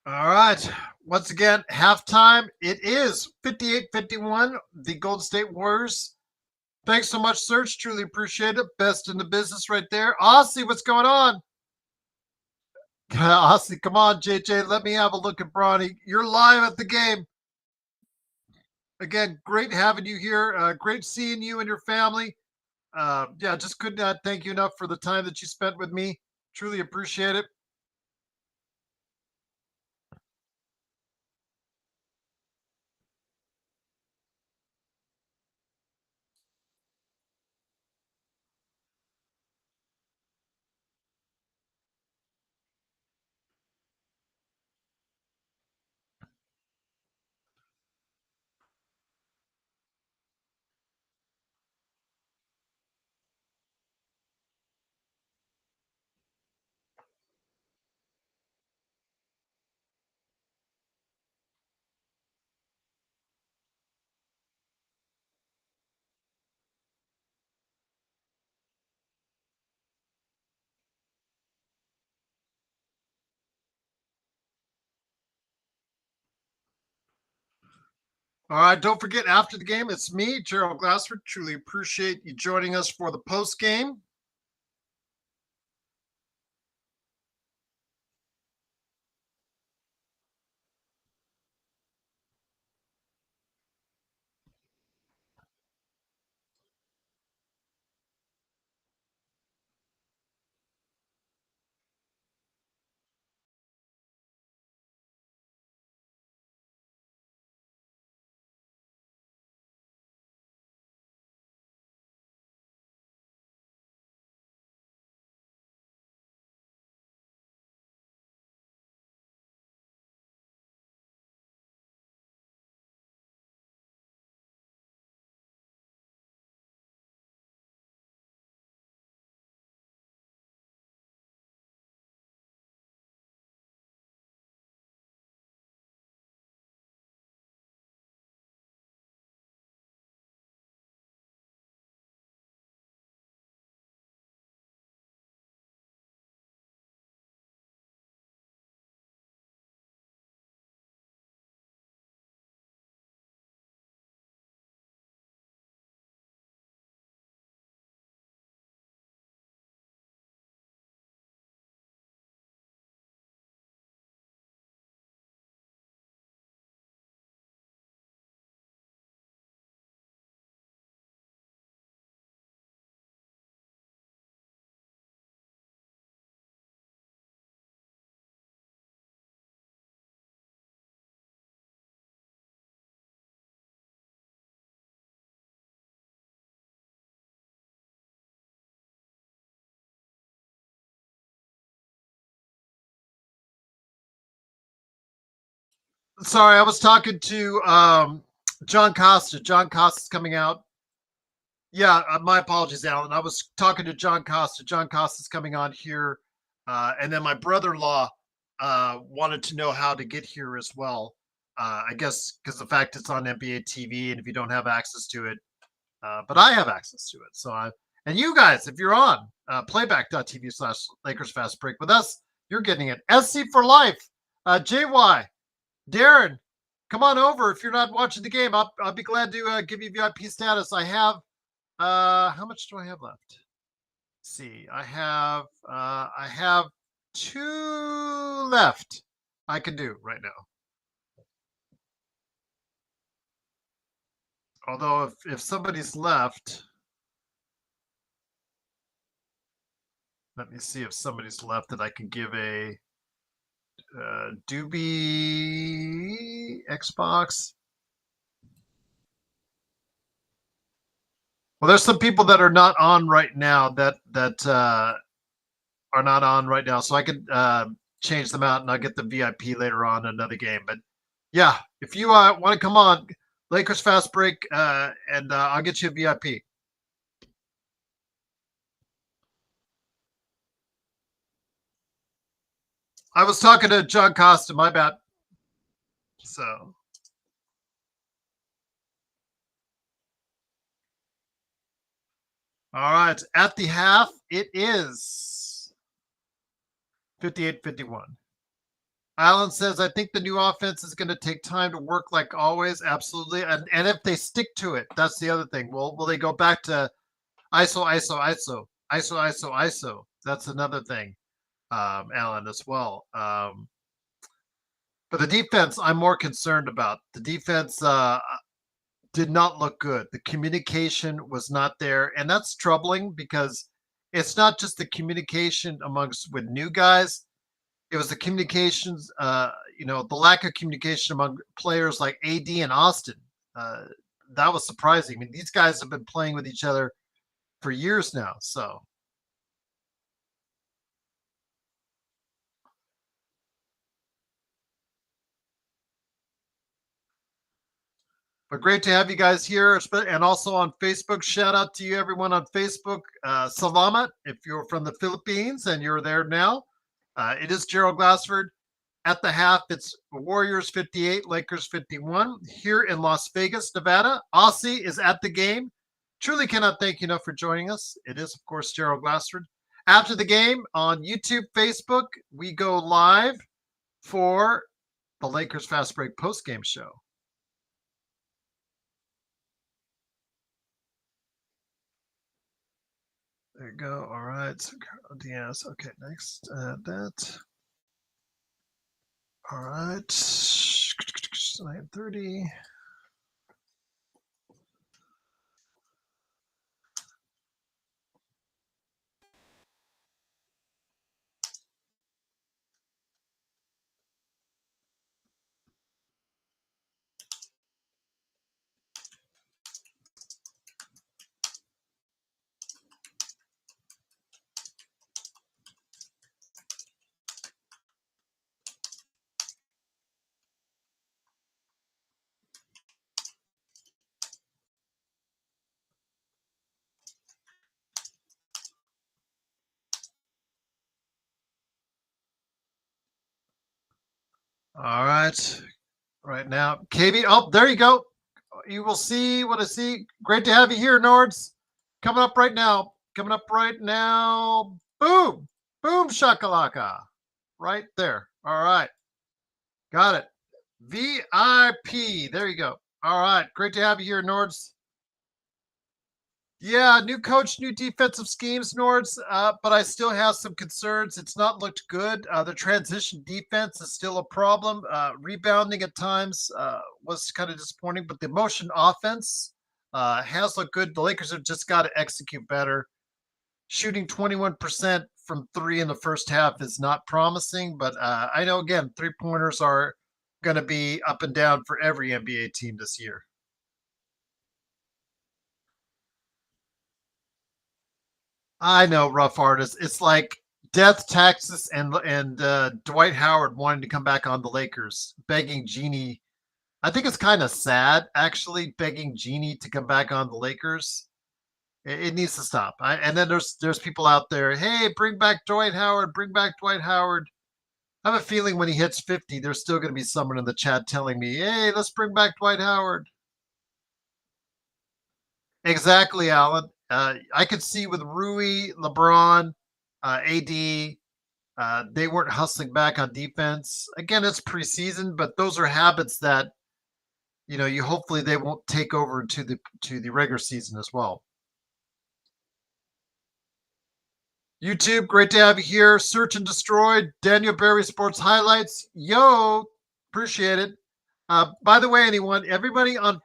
All right. Once again, halftime. It is 58-51, the Golden State Warriors. Thanks so much, Serge. Truly appreciate it. Best in the business right there. Aussie, what's going on? Aussie, come on, JJ. Let me have a look at Bronny. You're live at the game. Again, great having you here. Great seeing you and your family. Yeah, just could not thank you enough for the time that you spent with me. Truly appreciate it. All right, don't forget after the game, it's me, Gerald Glassford. Truly appreciate you joining us for the post game. Sorry, I was talking to John Costa. John Costa's coming out. Yeah, my apologies, Alan. I was talking to John Costa. John Costa's coming on here. And then my brother-in-law wanted to know how to get here as well. I guess because the fact it's on NBA TV, and if you don't have access to it, but I have access to it. So and you guys, if you're on playback.tv/Lakers Fast Break with us, you're getting it. SC for life. JY, Darren, come on over. If you're not watching the game, I'll be glad to give you VIP status. I have how much do I have left? Let's see, I have 2 left I can do right now. Although if somebody's left, let me see if somebody's left that I can give a Doobie Xbox. Well, there's some people that are not on right now that are not on right now, so I could change them out and I'll get the VIP later on in another game. But yeah, if you want to come on, Lakers Fast Break, and I'll get you a VIP. I was talking to John Costa, my bad. So. All right, at the half, it is 58-51. Alan says, I think the new offense is going to take time to work like always. Absolutely. And if they stick to it, that's the other thing. Will they go back to ISO, ISO, ISO, ISO, ISO, ISO? That's another thing, Alan, as well. But the defense, I'm more concerned about. The defense, did not look good. The communication was not there, and that's troubling because it's not just the communication amongst with new guys. It was the communications, the lack of communication among players like AD and Austin. That was surprising. I mean, these guys have been playing with each other for years now. So, but great to have you guys here, and also on Facebook. Shout out to you, everyone on Facebook. Salamat, if you're from the Philippines and you're there now. It is Gerald Glassford. At the half, it's Warriors 58, Lakers 51 here in Las Vegas, Nevada. Aussie is at the game. Truly cannot thank you enough for joining us. It is, of course, Gerald Glassford. After the game on YouTube, Facebook, we go live for the Lakers Fast Break post-game show. There you go. All right. Yes. Okay. Next. That. All right. 9:30. All right. Right now, KB. Oh, there you go. You will see what I see. Great to have you here, Nords. Coming up right now. Coming up right now. Boom. Boom shakalaka. Right there. All right. Got it. VIP. There you go. All right. Great to have you here, Nords. Yeah, new coach, new defensive schemes, Nords, but I still have some concerns. It's not looked good. The transition defense is still a problem. Rebounding at times was kind of disappointing, but the motion offense has looked good. The Lakers have just got to execute better. Shooting 21% from three in the first half is not promising, but I know, again, three-pointers are going to be up and down for every NBA team this year. I know, rough artist. It's like death, taxes, and Dwight Howard wanting to come back on the Lakers, begging Jeannie. I think it's kind of sad, actually, begging Jeannie to come back on the Lakers. It needs to stop. And then there's people out there. Hey, bring back Dwight Howard. Bring back Dwight Howard. I have a feeling when he hits 50, there's still going to be someone in the chat telling me, "Hey, let's bring back Dwight Howard." Exactly, Alan. I could see with Rui, LeBron, AD, they weren't hustling back on defense. Again, it's preseason, but those are habits that you hopefully they won't take over to the regular season as well. YouTube, great to have you here. Search and Destroyed, Daniel Berry Sports Highlights. Yo, appreciate it. By the way, everybody on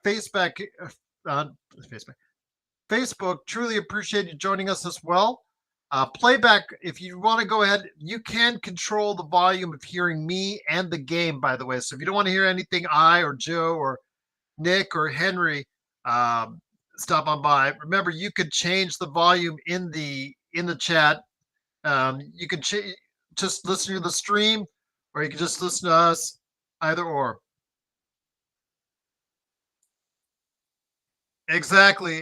Facebook, truly appreciate you joining us as well. Playback, if you want to go ahead, you can control the volume of hearing me and the game, by the way. So if you don't want to hear anything I or Joe or Nick or Henry, stop on by. Remember, you could change the volume in the chat. You can just listen to the stream, or you can just listen to us, either or. Exactly.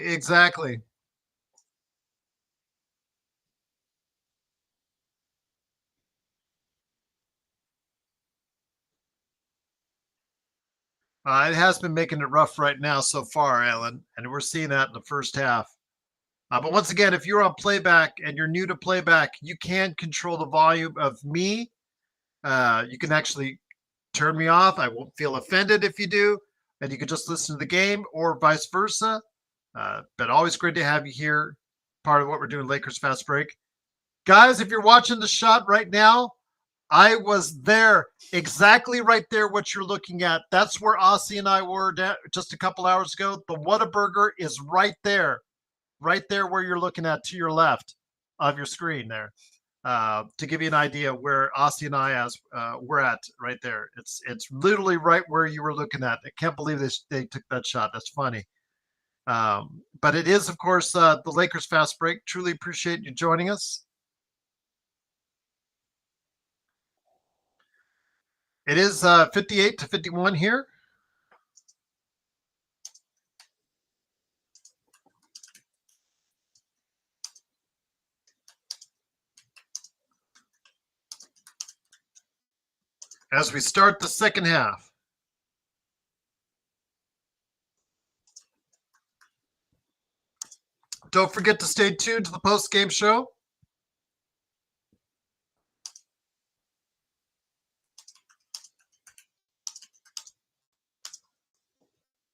It has been making it rough right now so far, Alan, and we're seeing that in the first half. But once again, if you're on playback and you're new to playback, you can control the volume of me. You can actually turn me off. I won't feel offended if you do. And you can just listen to the game or vice versa. But always great to have you here, part of what we're doing, Lakers Fast Break. Guys, if you're watching the shot right now, I was there, exactly right there, what you're looking at. That's where Aussie and I were just a couple hours ago. The Whataburger is right there where you're looking at to your left of your screen there. To give you an idea where Aussie and I we're at right there. It's literally right where you were looking at. I can't believe they took that shot. That's funny. But it is, of course, the Lakers Fast Break. Truly appreciate you joining us. It is 58-51 here. As we start the second half. Don't forget to stay tuned to the post-game show.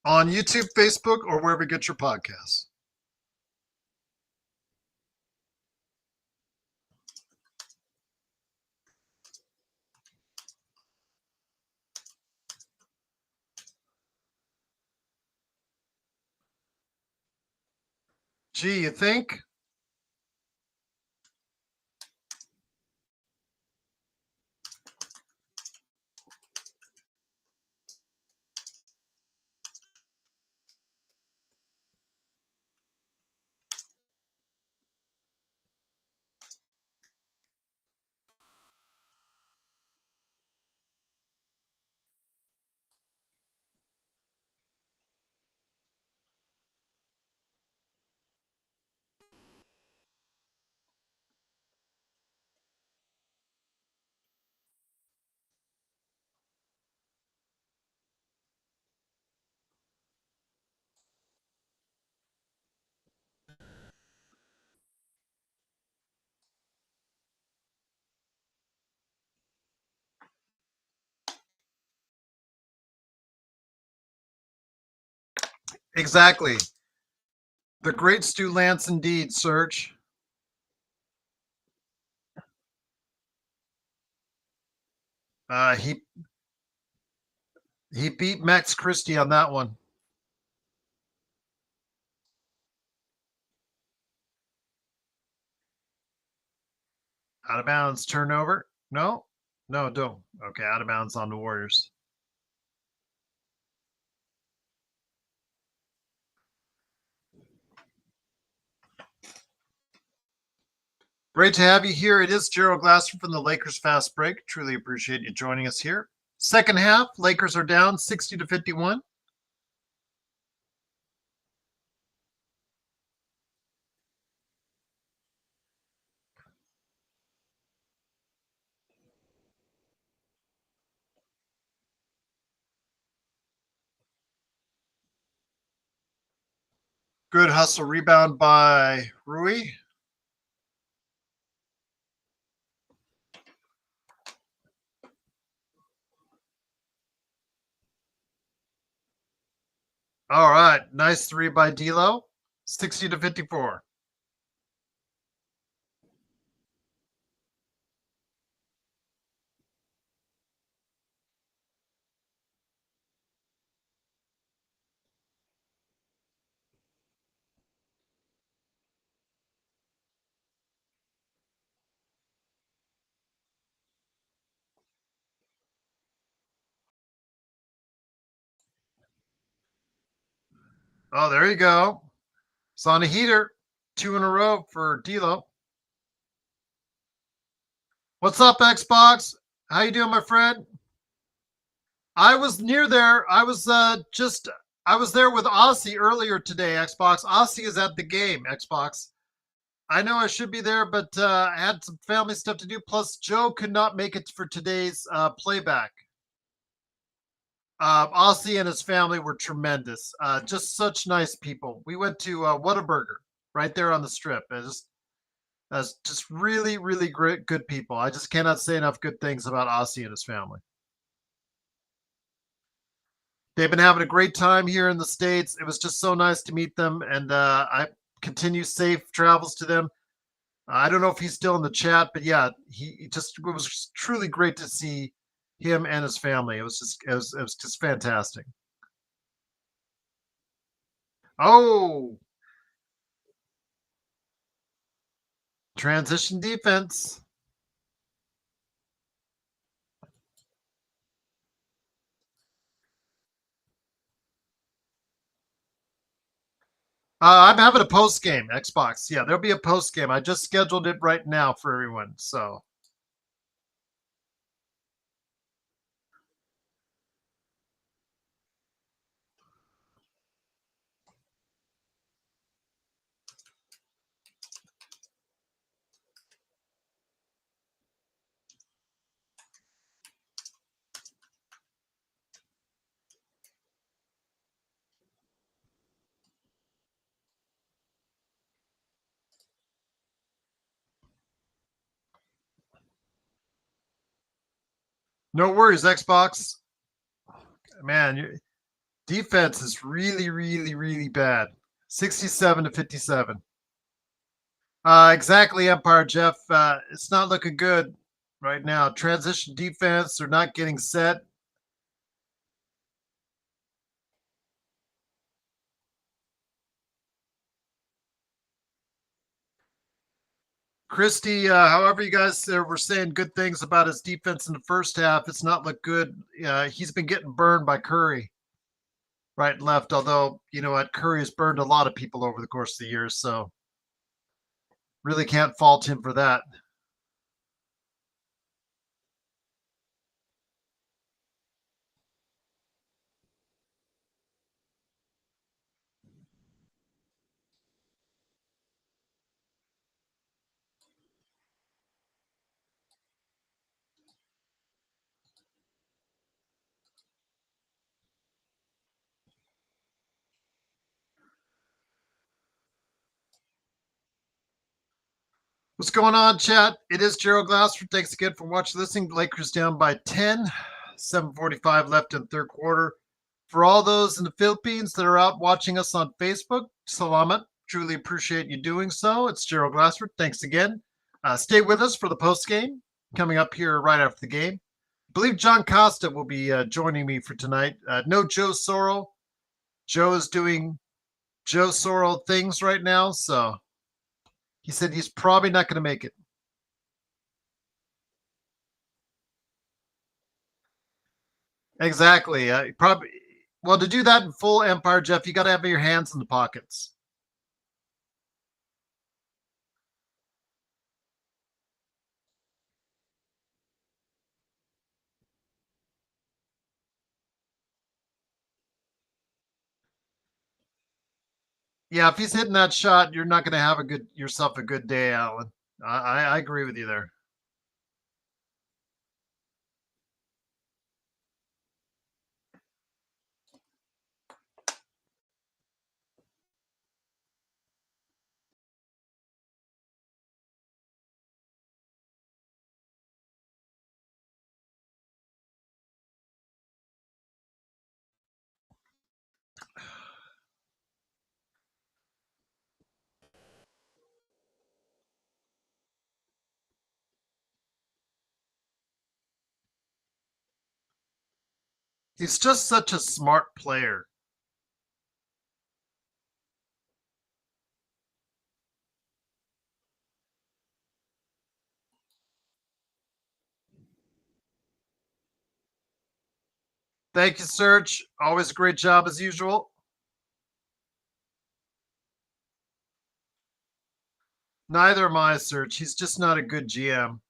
On YouTube, Facebook, or wherever you get your podcasts. Gee, you think? Exactly. The great Stu Lance indeed, Serge. He beat Max Christie on that one. Out of bounds, turnover. No, don't. Okay, out of bounds on the Warriors. Great to have you here. It is Gerald Glasser from the Lakers Fast Break. Truly appreciate you joining us here. Second half, Lakers are down 60-51. Good hustle rebound by Rui. All right. Nice three by D'Lo. 60-54. Oh, there you go. It's on a heater. 2 in a row for D'Lo. What's up, Xbox? How you doing, my friend? I was near there. I was there with Aussie earlier today, Xbox. Aussie is at the game, Xbox. I know I should be there, but I had some family stuff to do. Plus, Joe could not make it for today's playback. Aussie and his family were tremendous. Just such nice people. We went to Whataburger right there on the strip. Just really, really great, good people. I just cannot say enough good things about Aussie and his family. They've been having a great time here in the States. It was just so nice to meet them, and I continue safe travels to them. I don't know if he's still in the chat, but yeah, it was truly great to see him and his family. It was just fantastic. Oh, transition defense. I'm having a post game Xbox. Yeah, there'll be a post game. I just scheduled it right now for everyone. So no worries, Xbox. Man, your defense is really, really, really bad. 67-57. Exactly, Empire Jeff. It's not looking good right now. Transition defense, they're not getting set. Christie, however, you guys were saying good things about his defense in the first half. It's not looked good. He's been getting burned by Curry right and left. Although, you know what, Curry has burned a lot of people over the course of the years. So really can't fault him for that. What's going on, chat? It is Gerald Glassford. Thanks again for watching, listening. Lakers down by 10. 7:45 left in third quarter. For all those in the Philippines that are out watching us on Facebook, salamat. Truly appreciate you doing so. It's Gerald Glassford. Thanks again. Stay with us for the post game coming up here right after the game. I believe John Costa will be joining me for tonight. No Joe Sorrell. Joe is doing Joe Sorrell things right now, so he said he's probably not going to make it. Exactly. Probably. Well, to do that in full Empire, Jeff, you got to have your hands in the pockets. Yeah, if he's hitting that shot, you're not going to have yourself a good day, Alan. I agree with you there. He's just such a smart player. Thank you, Serge. Always a great job as usual. Neither am I, Serge. He's just not a good GM.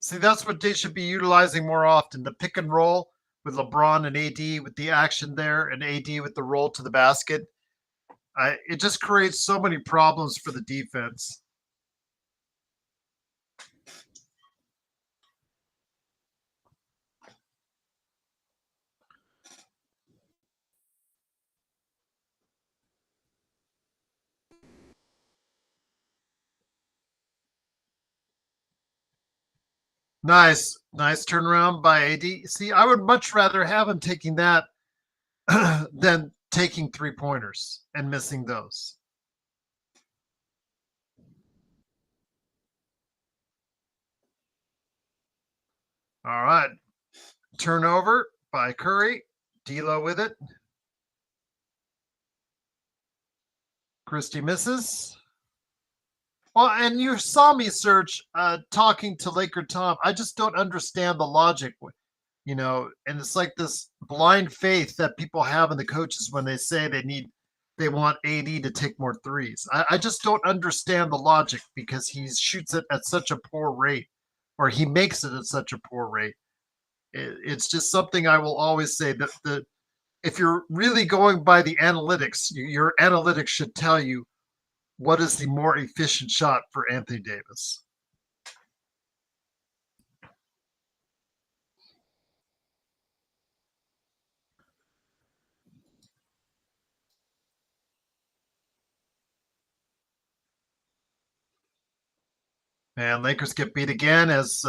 See, that's what they should be utilizing more often. The pick and roll with LeBron and AD with the action there and AD with the roll to the basket. It just creates so many problems for the defense. Nice turnaround by AD. See, I would much rather have him taking that than taking 3-pointers and missing those. All right. Turnover by Curry. D'Lo with it. Christie misses. Well, and you saw me, Serge, talking to Laker Tom. I just don't understand the logic, you know, and it's like this blind faith that people have in the coaches when they say they want AD to take more threes. I just don't understand the logic because he shoots it at such a poor rate, or he makes it at such a poor rate. It's just something I will always say that if you're really going by the analytics, your analytics should tell you what is the more efficient shot for Anthony Davis. And Lakers get beat again as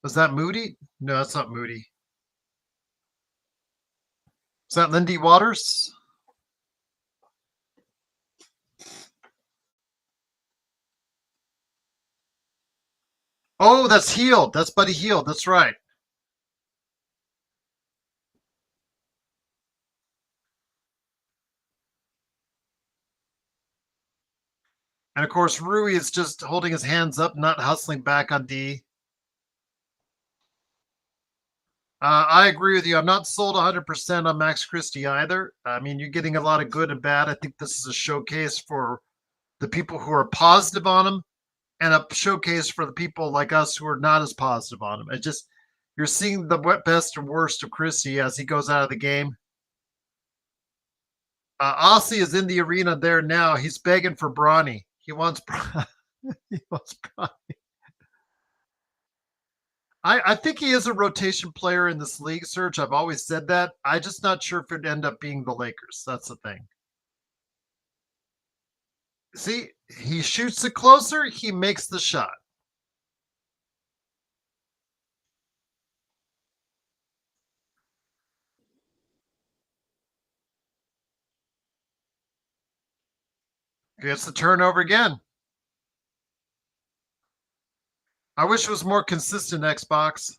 was that Moody? No, that's not Moody. Is that Lindy Waters? Oh, that's Hield. That's Buddy Hield. That's right. And of course, Rui is just holding his hands up, not hustling back on D. I agree with you. I'm not sold 100% on Max Christie either. I mean, you're getting a lot of good and bad. I think this is a showcase for the people who are positive on him and a showcase for the people like us who are not as positive on him. You're seeing the best and worst of Christie as he goes out of the game. Aussie is in the arena there now. He's begging for Bronny. He wants Bronny. I think he is a rotation player in this league, Serge. I've always said that. I'm just not sure if it'd end up being the Lakers. That's the thing. See, he shoots it closer. He makes the shot. Gets the turnover again. I wish it was more consistent, Xbox.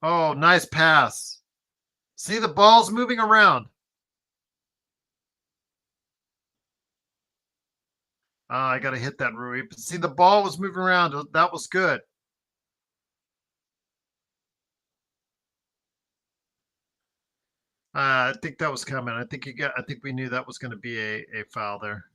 Oh, nice pass. See, the ball's moving around. I got to hit that, Rui. But see, the ball was moving around. That was good. I think that was coming. I think we knew that was going to be a foul there.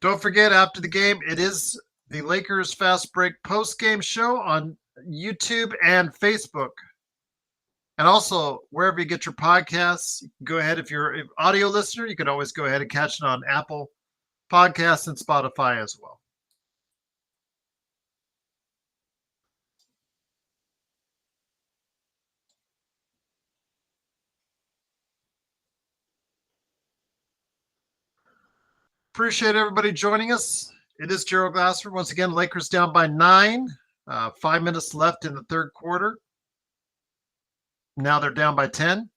Don't forget, after the game, it is the Lakers Fast Break post-game show on YouTube and Facebook. And also, wherever you get your podcasts, go ahead. If you're an audio listener, you can always go ahead and catch it on Apple Podcasts and Spotify as well. Appreciate everybody joining us. It is Gerald Glassford. Once again, Lakers down by 9. 5 minutes left in the third quarter. Now they're down by 10.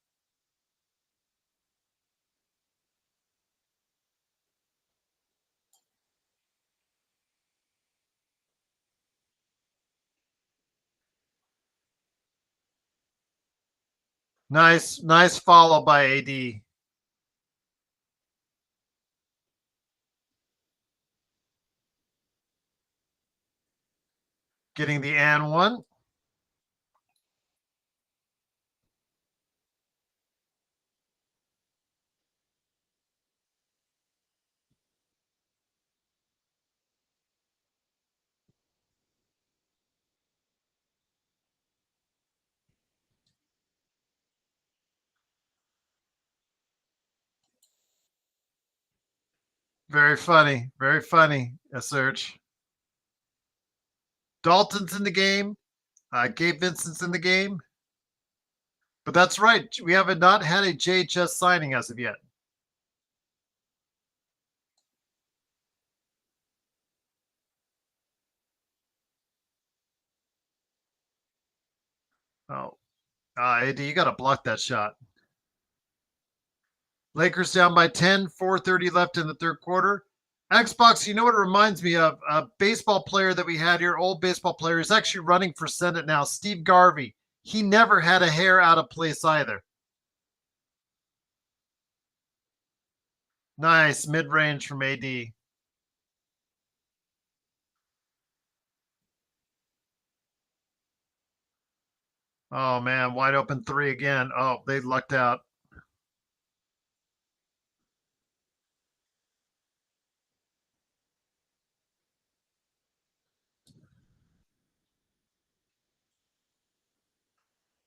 Nice follow by AD. Getting the and one. Very funny. Very funny, Serge. Dalton's in the game. Gabe Vincent's in the game. But that's right. We have not had a JHS signing as of yet. Oh, AD, you got to block that shot. Lakers down by 10, 4:30 left in the third quarter. Xbox, you know what it reminds me of? A baseball player that we had here, old baseball player, is actually running for Senate now, Steve Garvey. He never had a hair out of place either. Nice mid-range from AD. Oh, man, wide open three again. Oh, they lucked out.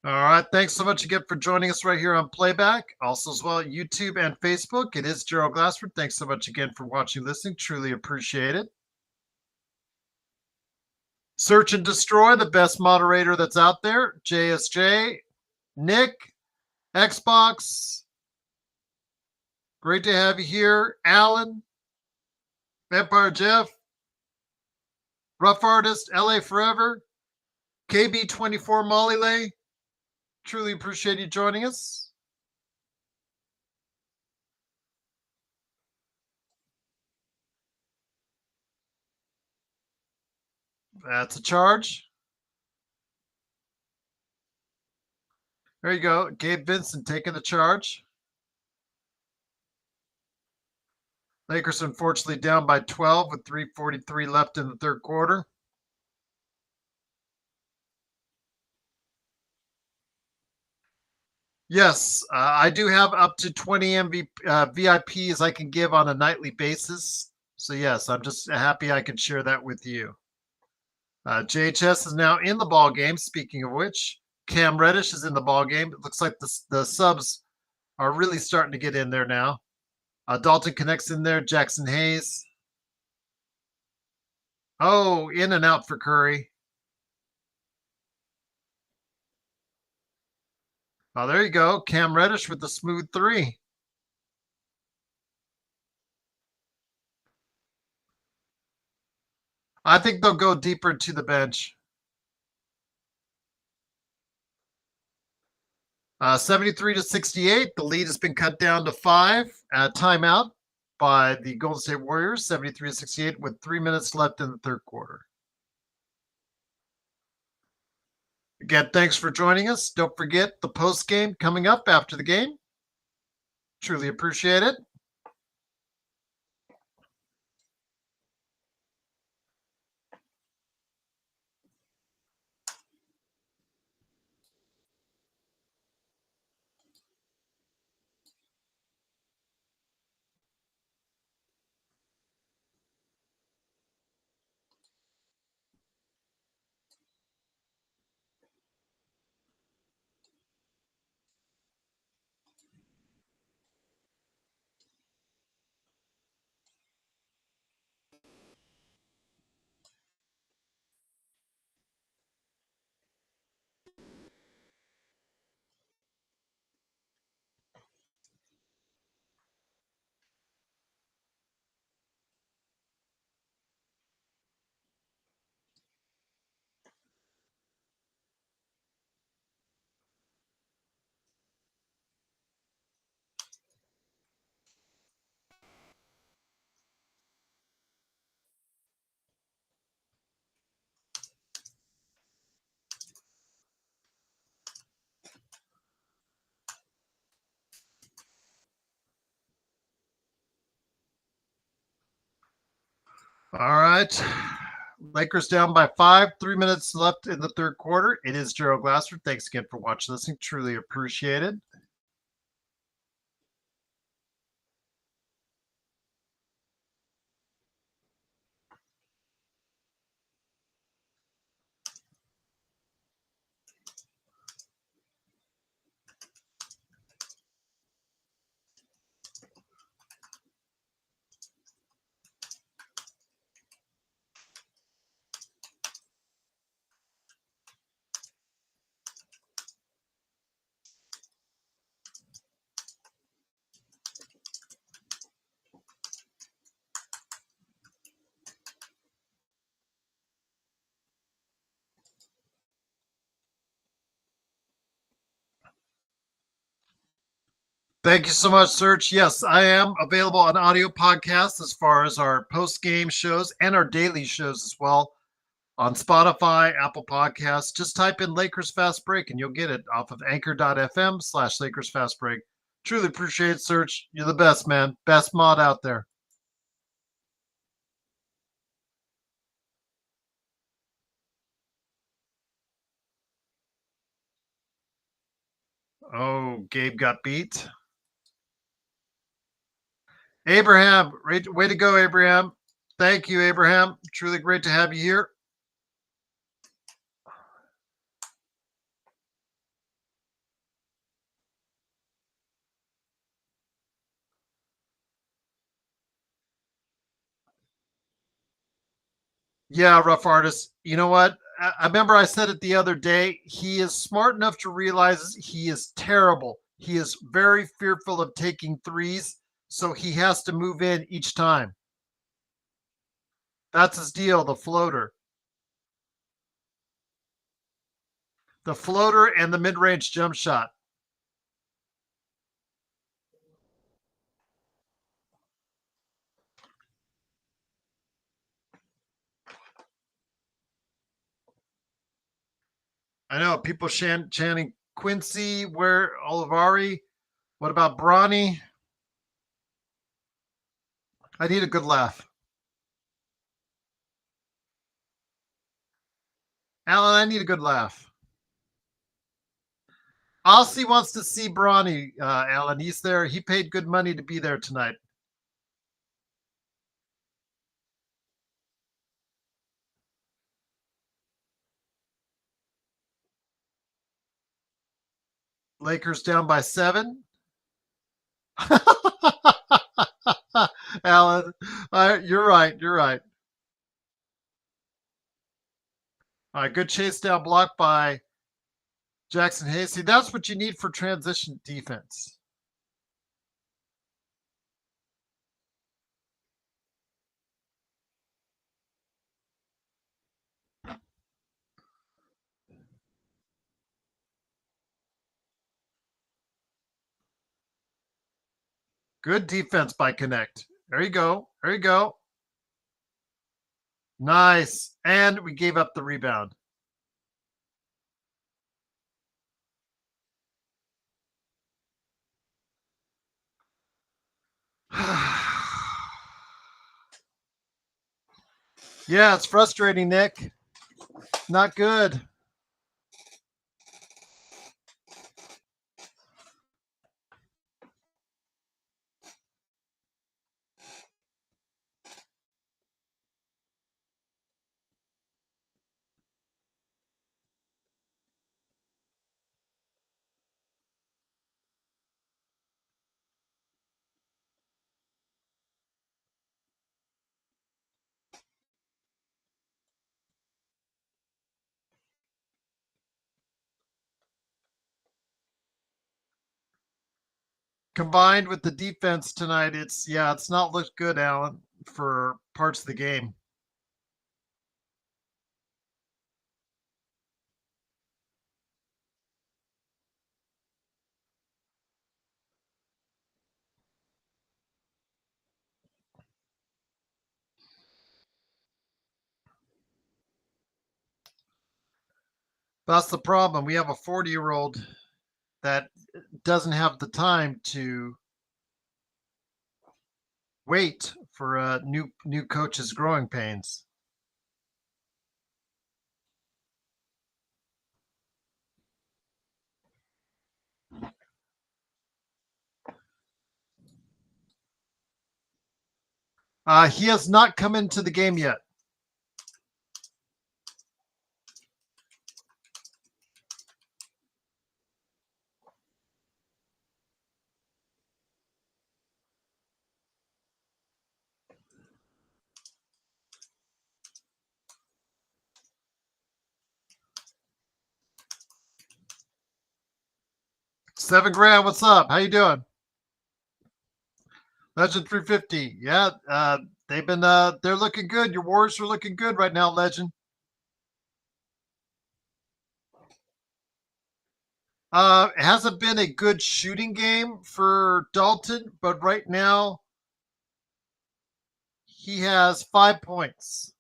All right. Thanks so much again for joining us right here on Playback. Also, as well, YouTube and Facebook. It is Gerald Glassford. Thanks so much again for watching, listening. Truly appreciate it. Search and Destroy, the best moderator that's out there. JSJ, Nick, Xbox. Great to have you here. Alan, Vampire Jeff, Rough Artist, LA Forever, KB24 Mollylay. Truly appreciate you joining us. That's a charge. There you go. Gabe Vincent taking the charge. Lakers unfortunately down by 12 with 3:43 left in the third quarter. Yes, I do have up to 20 VIPs I can give on a nightly basis. So yes, I'm just happy I can share that with you. JHS is now in the ball game. Speaking of which, Cam Reddish is in the ball game. It looks like the subs are really starting to get in there now. Dalton Connect's in there. Jackson Hayes. Oh, in and out for Curry. Oh, there you go. Cam Reddish with the smooth three. I think they'll go deeper to the bench. 73-68. The lead has been cut down to 5 at timeout by the Golden State Warriors. 73-68 with 3 minutes left in the third quarter. Again, thanks for joining us. Don't forget the post game coming up after the game. Truly appreciate it. All right. Lakers down by 5, 3 minutes left in the third quarter. It is Gerald Glassford. Thanks again for watching, listening. Truly appreciated. Thank you so much, Serge. Yes, I am available on audio podcasts as far as our post-game shows and our daily shows as well on Spotify, Apple Podcasts. Just type in Lakers Fast Break and you'll get it off of anchor.fm/Lakers Fast Break. Truly appreciate it, Serge. You're the best, man. Best mod out there. Oh, Gabe got beat. Abraham, way to go, Abraham. Thank you, Abraham. Truly great to have you here. Yeah, rough artist. You know what? I remember I said it the other day. He is smart enough to realize he is terrible. He is very fearful of taking threes, so he has to move in each time. That's his deal, the floater. The floater and the mid-range jump shot. I know people chanting Quincy, where Olivari. What about Bronny? I need a good laugh. Alan, I need a good laugh. Aussie wants to see Bronny, Alan. He's there. He paid good money to be there tonight. Lakers down by 7. Alan, you're right. You're right. All right, good chase down block by Jackson Hayes. See, that's what you need for transition defense. Good defense by Connect. There you go. There you go. Nice. And we gave up the rebound. Yeah, it's frustrating, Nick. Not good. Combined with the defense tonight, it's not looked good, Alan, for parts of the game. That's the problem. We have a 40-year-old that doesn't have the time to wait for a new coach's growing pains. He has not come into the game yet. $7,000. What's up? How you doing? Legend 350. Yeah, they've been they're looking good. Your Warriors are looking good right now, Legend. It hasn't been a good shooting game for Dalton, but right now he has 5 points.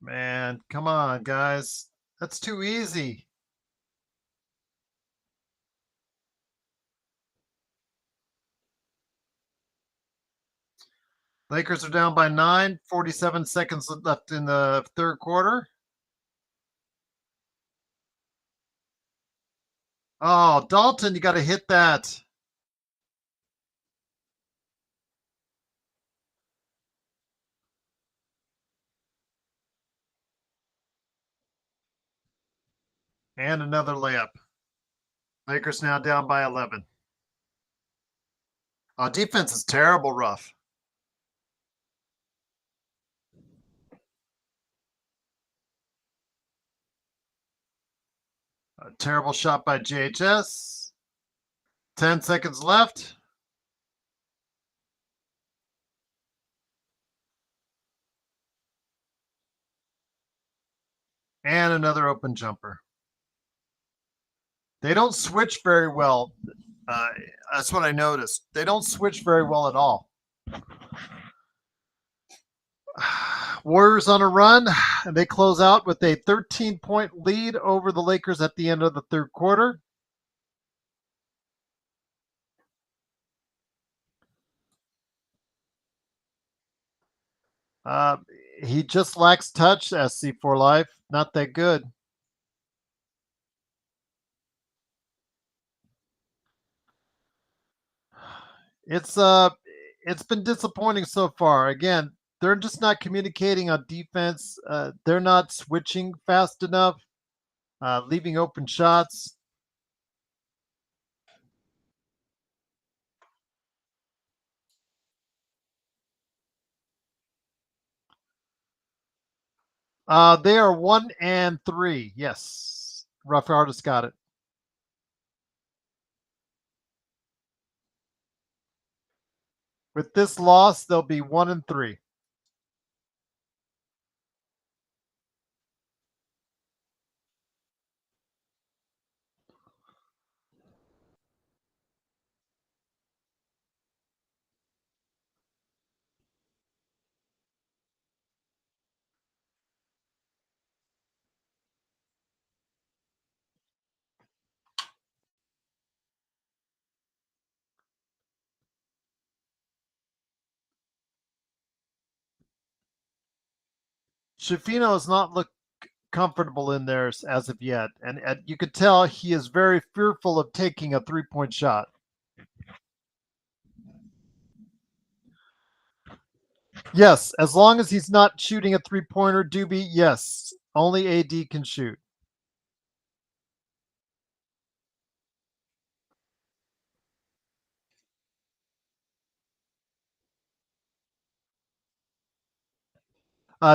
Man, come on, guys. That's too easy. Lakers are down by 9, 47 seconds left in the third quarter. Oh, Dalton, you got to hit that. And another layup. Lakers now down by 11. Oh, defense is terrible, rough. A terrible shot by JHS. 10 seconds left. And another open jumper. They don't switch very well. That's what I noticed. They don't switch very well at all. Warriors on a run, and they close out with a 13-point lead over the Lakers at the end of the third quarter. He just lacks touch, SC4 Life. Not that good. It's been disappointing so far. Again, they're just not communicating on defense. They're not switching fast enough, leaving open shots. They are 1-3. Yes, Rough Artist got it. With this loss, they'll be 1-3. Shafino has not looked comfortable in there as of yet, and you could tell he is very fearful of taking a three-point shot. Yes, as long as he's not shooting a three-pointer, Doobie, yes, only AD can shoot.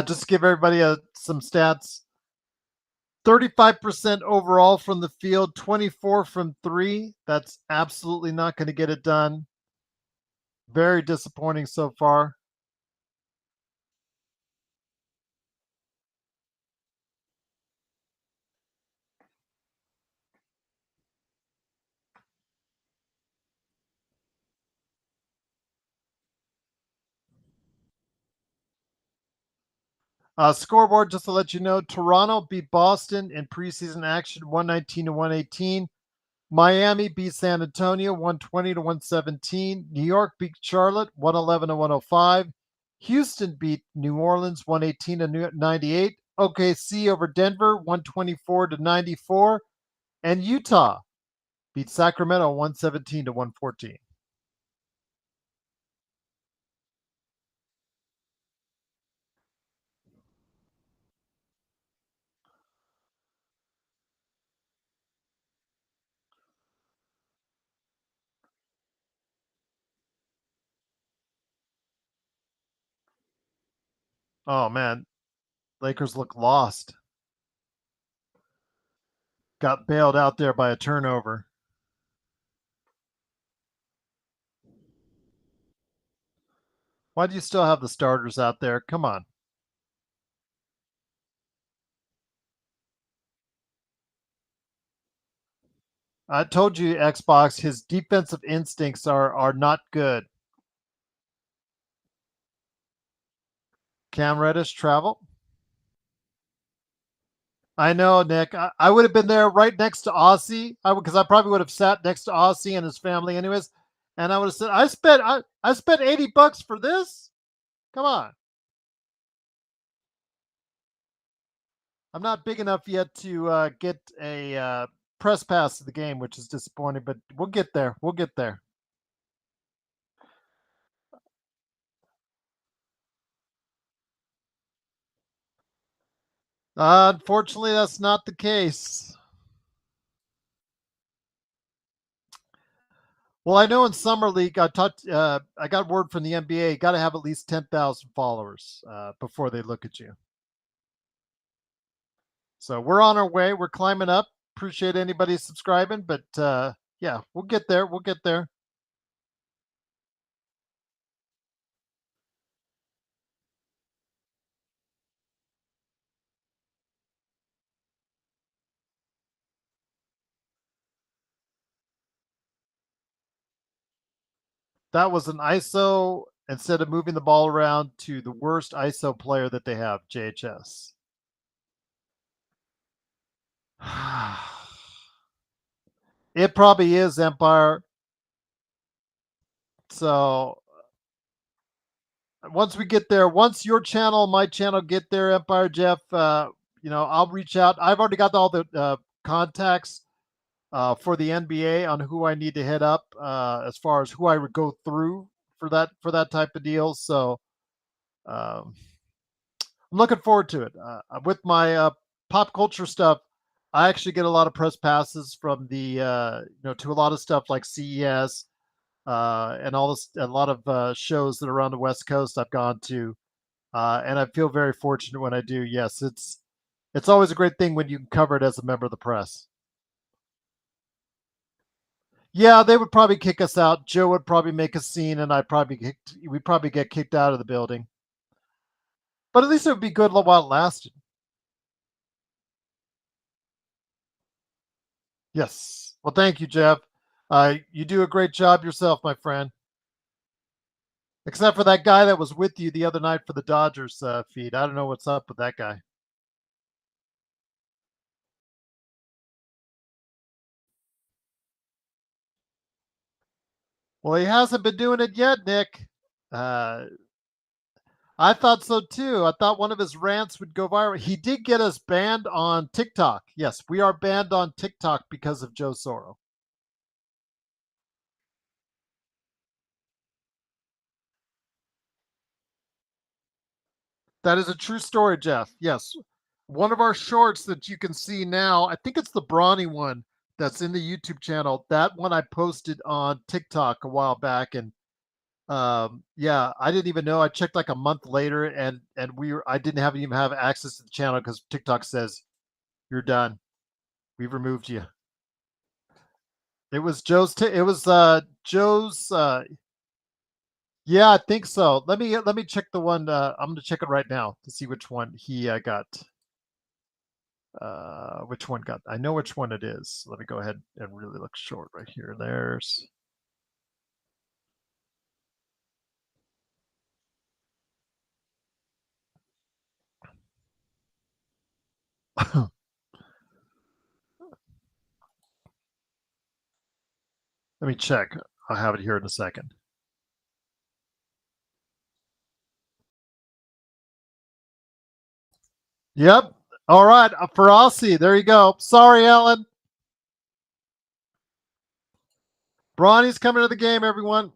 Just to give everybody some stats. 35% overall from the field, 24 from three. That's absolutely not going to get it done. Very disappointing so far. Scoreboard, just to let you know, Toronto beat Boston in preseason action 119-118. Miami beat San Antonio 120-117. New York beat Charlotte 111-105. Houston beat New Orleans 118-98. OKC over Denver 124-94. And Utah beat Sacramento 117-114. Oh man, Lakers look lost. Got bailed out there by a turnover. Why do you still have the starters out there? Come on. I told you, Xbox, his defensive instincts are not good. Cam Reddish travel. I know, Nick. I would have been there right next to Aussie. Because I probably would have sat next to Aussie and his family, anyways. And I would have said, I spent $80 for this. Come on. I'm not big enough yet to get a press pass to the game, which is disappointing. But we'll get there. We'll get there. Unfortunately, that's not the case. Well, I know in summer league, I got word from the NBA, got to have at least 10,000 followers before they look at you. So we're on our way. We're climbing up. Appreciate anybody subscribing, but yeah, we'll get there. We'll get there. That was an ISO instead of moving the ball around to the worst ISO player that they have, JHS. It probably is, Empire. So once we get there, once your channel, my channel get there, Empire Jeff, I'll reach out. I've already got all the contacts for the NBA on who I need to hit up as far as who I would go through for that type of deal. So I'm looking forward to it. With my pop culture stuff, I actually get a lot of press passes from the to a lot of stuff like CES and all this, a lot of shows that are around the West Coast I've gone to, and I feel very fortunate when I do. Yes, it's always a great thing when you can cover it as a member of the press. Yeah, they would probably kick us out. Joe would probably make a scene, and we'd probably get kicked out of the building. But at least it would be good while it lasted. Yes. Well, thank you, Jeff. You do a great job yourself, my friend. Except for that guy that was with you the other night for the Dodgers feed. I don't know what's up with that guy. Well, he hasn't been doing it yet, Nick. I thought so too. I thought one of his rants would go viral. He did get us banned on TikTok. Yes, we are banned on TikTok because of Joe Soro. That is a true story, Jeff. Yes. One of our shorts that you can see now, I think it's the Brawny one that's in the YouTube channel. That one I posted on TikTok a while back, and yeah, I didn't even know. I checked like a month later, and I didn't even have access to the channel because TikTok says you're done. We've removed you. It was Joe's yeah, I think so. Let me check the one. I'm gonna check it right now to see which one he got. Which one got? I know which one it is. Let me go ahead and really look short right here. There's. Let me check. I'll have it here in a second. Yep. All right. For Aussie, there you go. Sorry, Ellen. Bronny's coming to the game, everyone.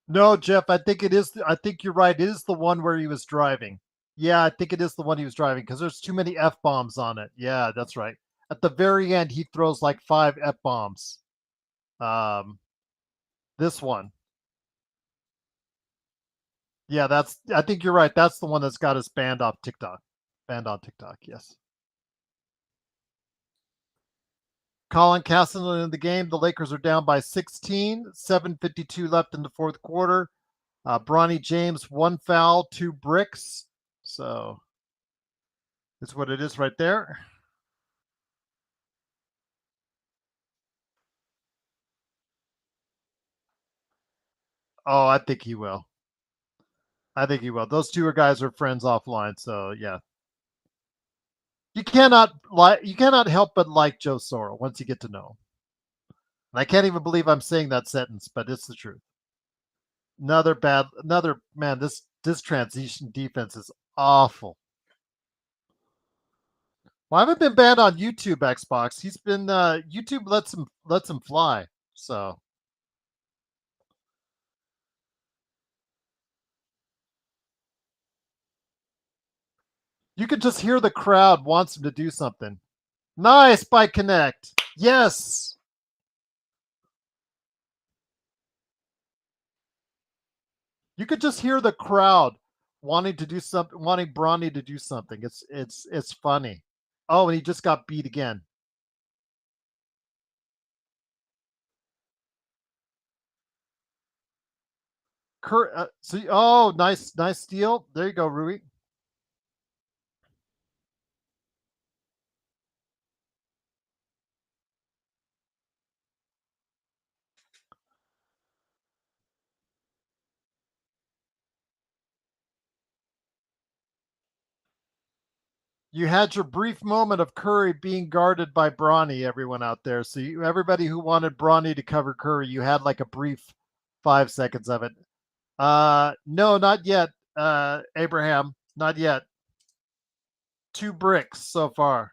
No, Jeff, I think it is. I think you're right. It is the one where he was driving. Yeah, I think it is the one he was driving because there's too many F bombs on it. Yeah, that's right. At the very end, he throws like 5 F bombs. Um, this one. Yeah, that's. I think you're right. That's the one that's got us banned off TikTok. Banned on TikTok. Yes. Colin Castleton in the game. The Lakers are down by 16. 7:52 left in the fourth quarter. Bronny James, 1 foul, 2 bricks. So that's what it is right there. Oh, I think he will. I think he will. Those two guys are friends offline, so yeah. You cannot help but like Joe Sorrell once you get to know him. And I can't even believe I'm saying that sentence, but it's the truth. Another man, this transition defense is awful. Well, I haven't been banned on YouTube, Xbox. He's been YouTube lets him fly. So you could just hear the crowd wants him to do something. Nice by Connect. Yes. You could just hear the crowd wanting to do something, wanting Bronny to do something. It's funny. Oh, and he just got beat again. Oh, nice steal. There you go, Rui. You had your brief moment of Curry being guarded by Bronny, everyone out there. So everybody who wanted Bronny to cover Curry, you had like a brief 5 seconds of it. No, not yet, Abraham. Not yet. 2 bricks so far.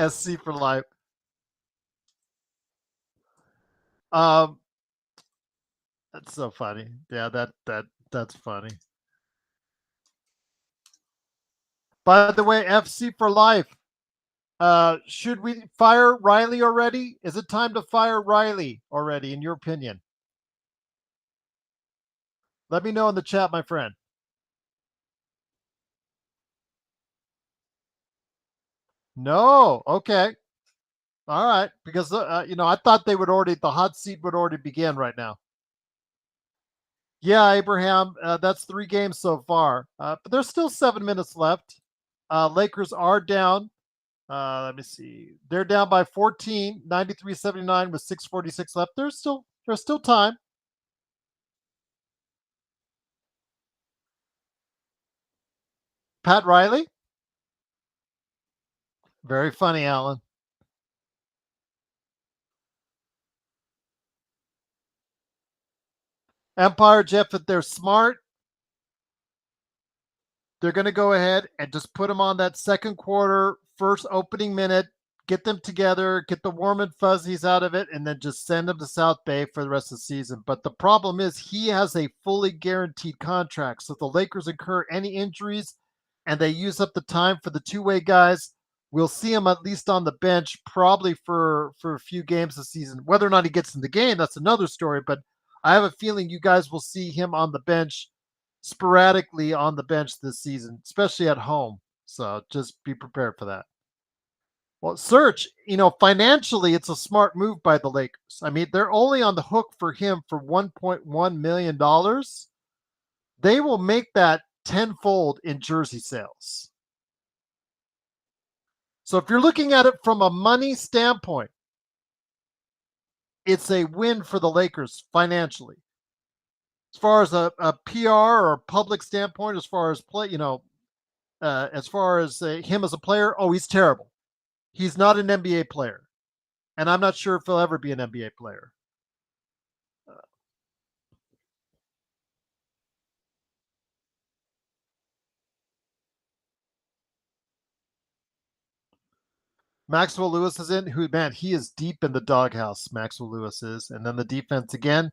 SC for life. Um, that's so funny. Yeah, that's funny. By the way, FC for life. Should we fire Riley already? Is it time to fire Riley already, in your opinion? Let me know in the chat, my friend. No, okay, all right. Because I thought they would already the hot seat would already begin right now. Yeah, Abraham, that's 3 games so far, but there's still 7 minutes left. Lakers are down. Let me see. They're down by 14, 93-79 with 6:46 left. There's still time. Pat Riley, very funny, Alan. Empire Jeff, if they're smart, they're going to go ahead and just put them on that second quarter, first opening minute, get them together, get the warm and fuzzies out of it, and then just send them to South Bay for the rest of the season. But the problem is he has a fully guaranteed contract. So if the Lakers incur any injuries and they use up the time for the two-way guys, we'll see him at least on the bench probably for a few games this season. Whether or not he gets in the game, that's another story. But I have a feeling you guys will see him on the bench sporadically on the bench this season, especially at home. So just be prepared for that. Well, Search, financially, it's a smart move by the Lakers. I mean, they're only on the hook for him for $1.1 million. They will make that tenfold in jersey sales. So if you're looking at it from a money standpoint, it's a win for the Lakers financially. As far as a PR or public standpoint, as far as play, as far as him as a player, oh, he's terrible. He's not an NBA player, and I'm not sure if he'll ever be an NBA player. Maxwell Lewis is in. Who, man, he is deep in the doghouse. Maxwell Lewis is. And then the defense again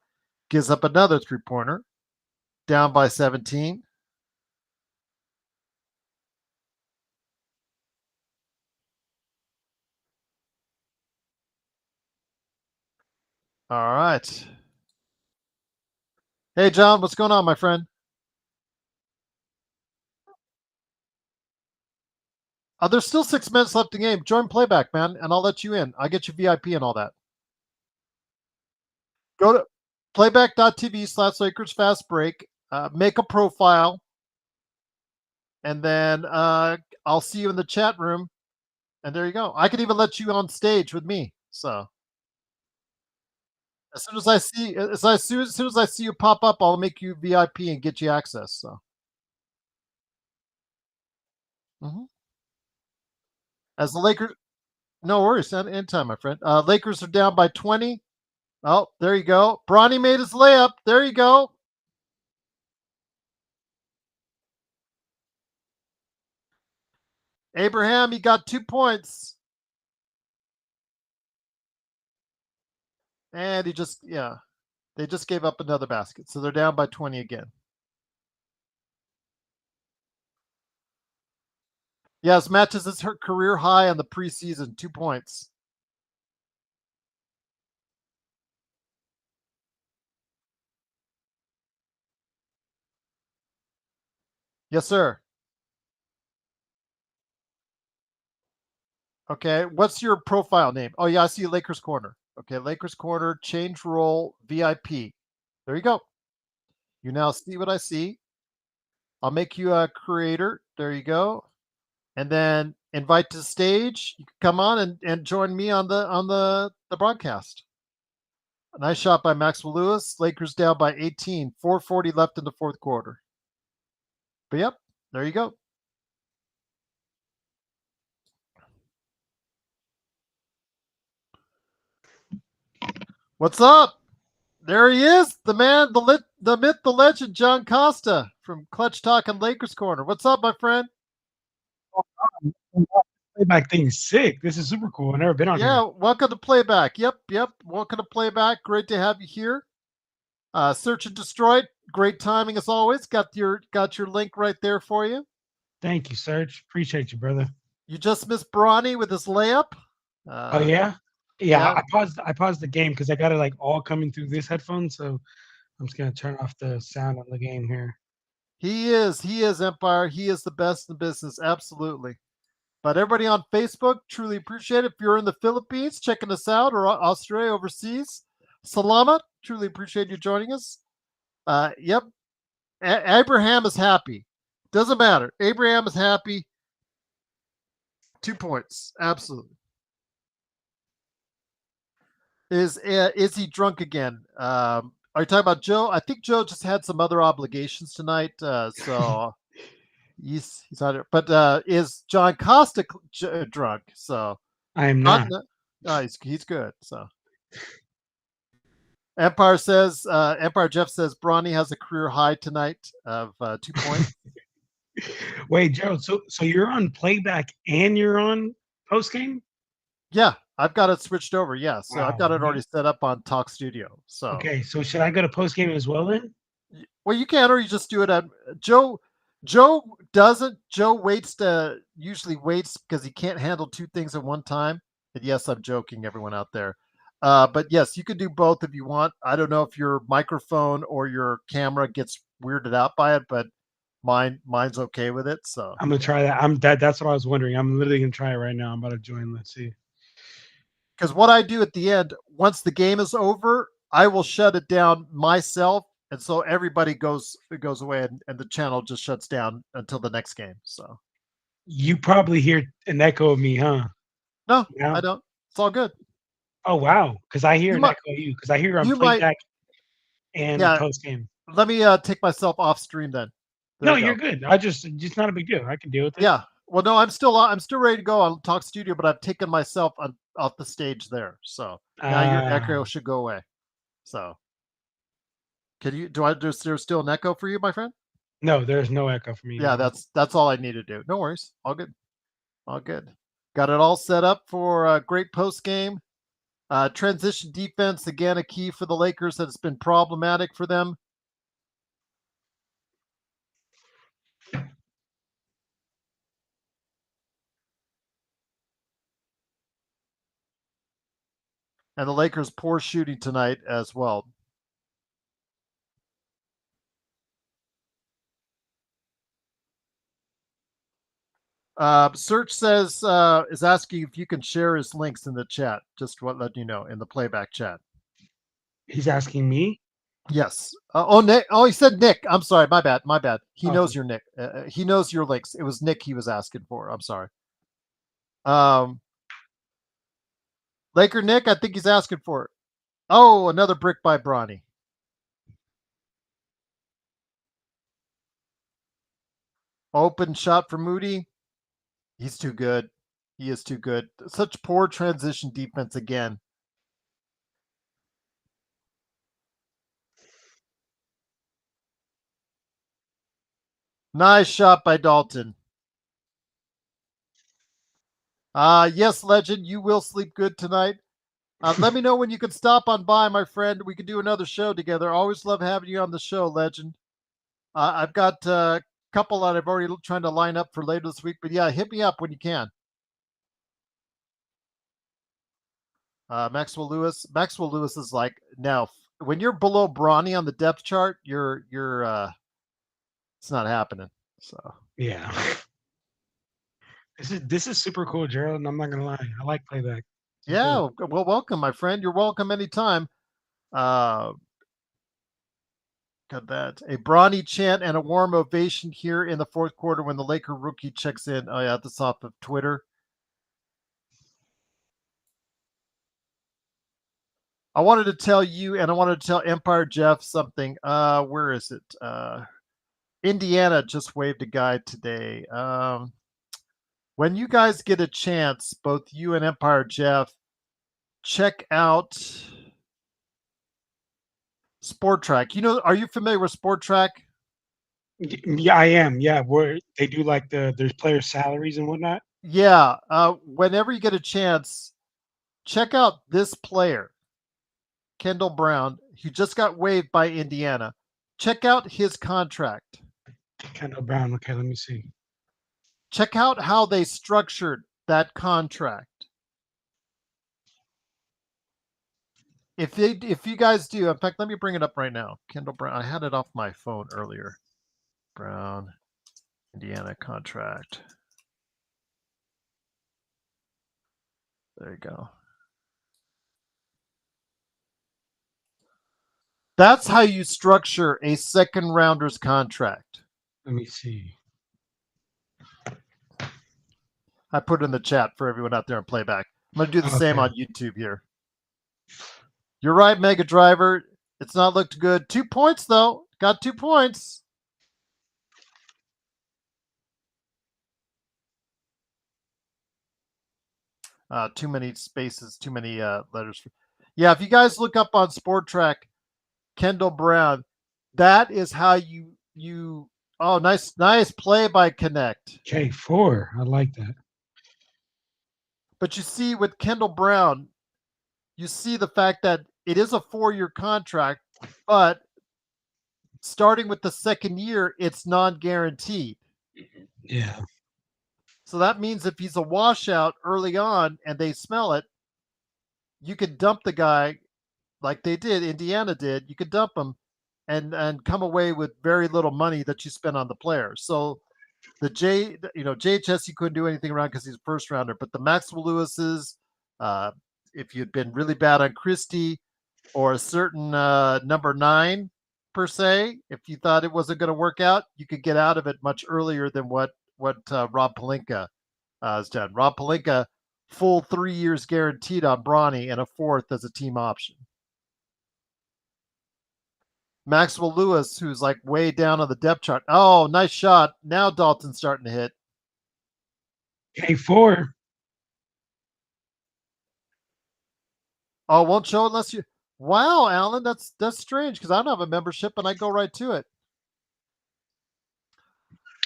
gives up another 3-pointer. Down by 17. All right. Hey, John, what's going on, my friend? There's still 6 minutes left in the game. Join playback, man, and I'll let you in. I'll get you VIP and all that. Go to playback.tv/Lakers Fast Break. Make a profile, and then I'll see you in the chat room. And there you go. I could even let you on stage with me. So as soon as I see you pop up, I'll make you VIP and get you access. So. As the Lakers, no worries, anytime, my friend. Lakers are down by 20. Oh, there you go. Bronny made his layup. There you go. Abraham, he got 2 points. And they just gave up another basket. So they're down by 20 again. Yes, matches his career high on the preseason, 2 points. Yes, sir. Okay, what's your profile name? Oh, yeah, I see Lakers Corner. Okay, Lakers Corner, change role, VIP. There you go. You now see what I see. I'll make you a creator. There you go. And then invite to the stage. You can come on and join me on the broadcast. A nice shot by Maxwell Lewis. Lakers down by 18. 4:40 left in the fourth quarter. But yep, there you go. What's up? There he is, the man, the myth, the legend, John Costa from Clutch Talk and Lakers Corner. What's up, my friend? Playback thing is sick. This is super cool. I've never been on here. Yeah, welcome to Playback. Yep. Welcome to Playback. Great to have you here. Search and Destroy. Great timing as always. Got your link right there for you. Thank you, Serge. Appreciate you, brother. You just missed Bronny with his layup. Oh yeah? Yeah. I paused the game because I got it like all coming through this headphone. So I'm just gonna turn off the sound on the game here. He is Empire. He is the best in the business. Absolutely. But everybody on Facebook, truly appreciate it. If you're in the Philippines checking us out, or Australia, overseas, salamat. Truly appreciate you joining us. Yep. Abraham is happy. Doesn't matter. Abraham is happy. 2 points. Absolutely. Is he drunk again? Are you talking about Joe? I think Joe just had some other obligations tonight. So he's out there. But is John Costa drunk? So I am not. He's good. So Empire Jeff says Bronny has a career high tonight of 2 points. Wait, Joe. So you're on playback and you're on post game? Yeah, I've got it switched over. Yeah, so Wow, I've got it already set up on Talk Studio. So okay, so should I go to post game as well then? Well, you can, or you just do it at Joe. Joe doesn't. Joe usually waits because he can't handle 2 things at one time. And yes, I'm joking, everyone out there. But yes, you can do both if you want. I don't know if your microphone or your camera gets weirded out by it, but mine's okay with it. So I'm gonna try that. That's what I was wondering. I'm literally gonna try it right now. I'm about to join. Let's see. Because what I do at the end, once the game is over, I will shut it down myself, and so everybody goes away, and the channel just shuts down until the next game. So you probably hear an echo of me, huh? No, I don't. It's all good. Oh wow, because I hear an echo of you because I hear on playback and post game. Let me take myself off stream then. No, you're good. Just not a big deal. I can deal with it. Yeah. Well, no, I'm still ready to go on Talk Studio, but I've taken myself off the stage there. So now your echo should go away. So can you? Is there still an echo for you, my friend? No, there's no echo for me. Yeah, that's all I need to do. No worries. All good. All good. Got it all set up for a great post game. Transition defense, again, a key for the Lakers that has been problematic for them. And the Lakers' poor shooting tonight as well. Search says is asking if you can share his links in the chat. Just to let you know in the playback chat. He's asking me. Yes. Nick. Oh, he said Nick. I'm sorry. My bad. My bad. He Okay. knows your Nick. He knows your links. It was Nick he was asking for. I'm sorry. Laker Nick. I think he's asking for it. Oh, another brick by Bronny. Open shot for Moody. He's too good. He is too good. Such poor transition defense again. Nice shot by Dalton. Yes, Legend, you will sleep good tonight. Let me know when you can stop on by, my friend. We could do another show together. Always love having you on the show, Legend. I've got a couple that I've already trying to line up for later this week. But yeah, hit me up when you can. Maxwell Lewis. Maxwell Lewis is like, now when you're below Bronny on the depth chart, you're it's not happening. So Yeah. This is super cool, Gerald, and I'm not gonna lie. I like playback. yeah, well, welcome, my friend. You're welcome anytime. Got that. A Bronny chant and a warm ovation here in the fourth quarter when the Laker rookie checks in. Oh yeah, this off of Twitter. I wanted to tell you, and I wanted to tell Empire Jeff something. Where is it? Indiana just waved a guy today. When you guys get a chance, both you and Empire Jeff, check out Sport Track. You know, are you familiar with Sport Track? Yeah, I am. Yeah, where they do like there's player salaries and whatnot. Yeah. Whenever you get a chance, check out this player, Kendall Brown, who just got waived by Indiana. Check out his contract. Kendall Brown. Okay, let me see. Check out how they structured that contract. If you guys do, in fact, let me bring it up right now. Kendall Brown. I had it off my phone earlier. Brown, Indiana contract. There you go. That's how you structure a second rounder's contract. Let me see. I put it in the chat for everyone out there on playback. I'm going to do the same on YouTube here. You're right, Mega Driver. It's not looked good. 2 points, though. Got 2 points. Too many spaces, too many letters. Yeah, if you guys look up on Sport Track, Kendall Brown, that is how you. Oh, nice play by Connect. K4, I like that. But you see, with Kendall Brown, you see the fact that it is a 4-year contract, but starting with the second year, it's non-guaranteed. Yeah. So that means if he's a washout early on and they smell it, you could dump the guy like they did, Indiana did. You could dump him and come away with very little money that you spent on the player. So the JHS you couldn't do anything around because he's a first rounder, but the Maxwell Lewis's, if you'd been really bad on Christie or a certain number 9 per se, if you thought it wasn't going to work out, you could get out of it much earlier than what Rob Pelinka has done. Rob Pelinka, full 3 years guaranteed on Bronny and a 4th as a team option. Maxwell Lewis, who's like way down on the depth chart. Oh, nice shot. Now Dalton's starting to hit. K4. Oh, won't show unless you. Wow, Alan, that's strange because I don't have a membership and I go right to it.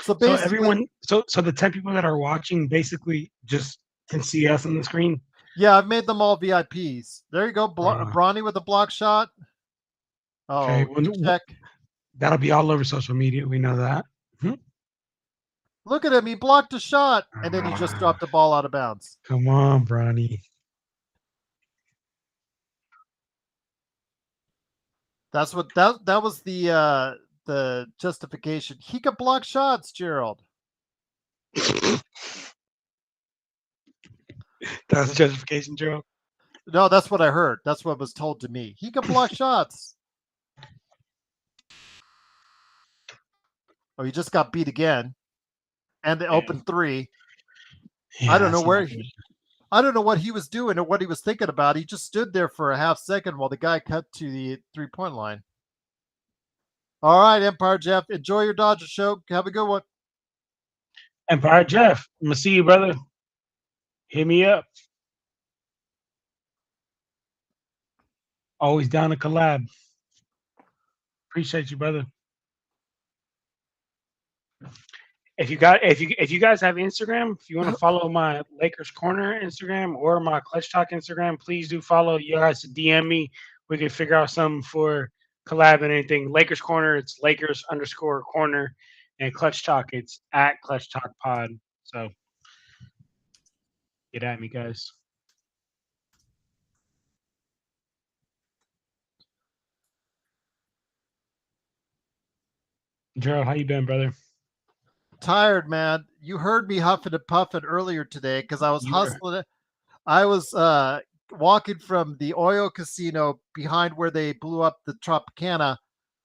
So basically, everyone, so the 10 people that are watching basically just can see us on the screen. Yeah, I've made them all VIPs. There you go. Bronny with a block shot. Okay, Oh, check. that'll be all over social media. We know that. Look at him. He blocked a shot, and then he just dropped the ball out of bounds. Come on, Bronny. That's what that was the justification. He could block shots, Gerald. That's the justification, Joe. No, that's what I heard. That's what was told to me. He can block shots. Oh, he just got beat again. And the open three. Yeah, I don't know where I don't know what he was doing or what he was thinking about. He just stood there for a half second while the guy cut to the 3-point line. All right, Empire Jeff. Enjoy your Dodger show. Have a good one. Empire Jeff, I'm gonna see you, brother. Hit me up. Always down to collab. Appreciate you, brother. If you guys have Instagram, if you want to follow my Lakers Corner Instagram or my Clutch Talk Instagram, please do follow. You guys to DM me. We can figure out something for collab and anything. Lakers Corner, it's Lakers_corner, and Clutch Talk, it's at Clutch Talk Pod. So get at me, guys. Gerald, how you been, brother? Tired, man. You heard me huffing and puffing earlier today because I was hustling. I was walking from the oil casino behind where they blew up the Tropicana,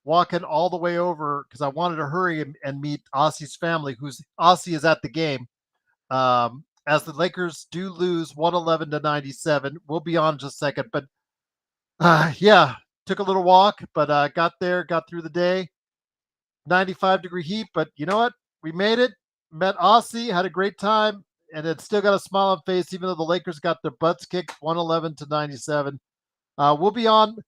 walking all the way over because I wanted to hurry and meet Ossie's family, Ossie is at the game. As the Lakers do lose 111-97. We'll be on in just a second. But yeah, took a little walk, but got there, got through the day. 95-degree heat, but you know what? We made it, met Ossie, had a great time, and it still got a smile on face, even though the Lakers got their butts kicked 111-97. We'll be on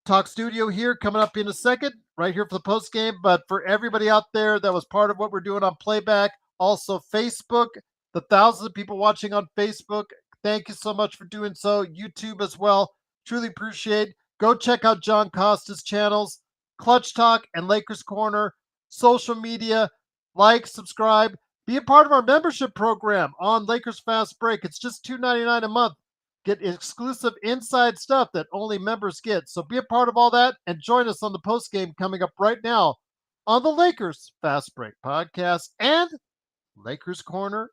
Talk Studio here coming up in a second, right here for the post game. But for everybody out there that was part of what we're doing on Playback, also Facebook, the thousands of people watching on Facebook, thank you so much for doing so. YouTube as well. Truly appreciate. Go check out John Costa's channels, Clutch Talk and Lakers Corner, social media. Like, subscribe, be a part of our membership program on Lakers Fast Break. It's just $2.99 a month. Get exclusive inside stuff that only members get. So be a part of all that and join us on the post game coming up right now on the Lakers Fast Break podcast and Lakers Corner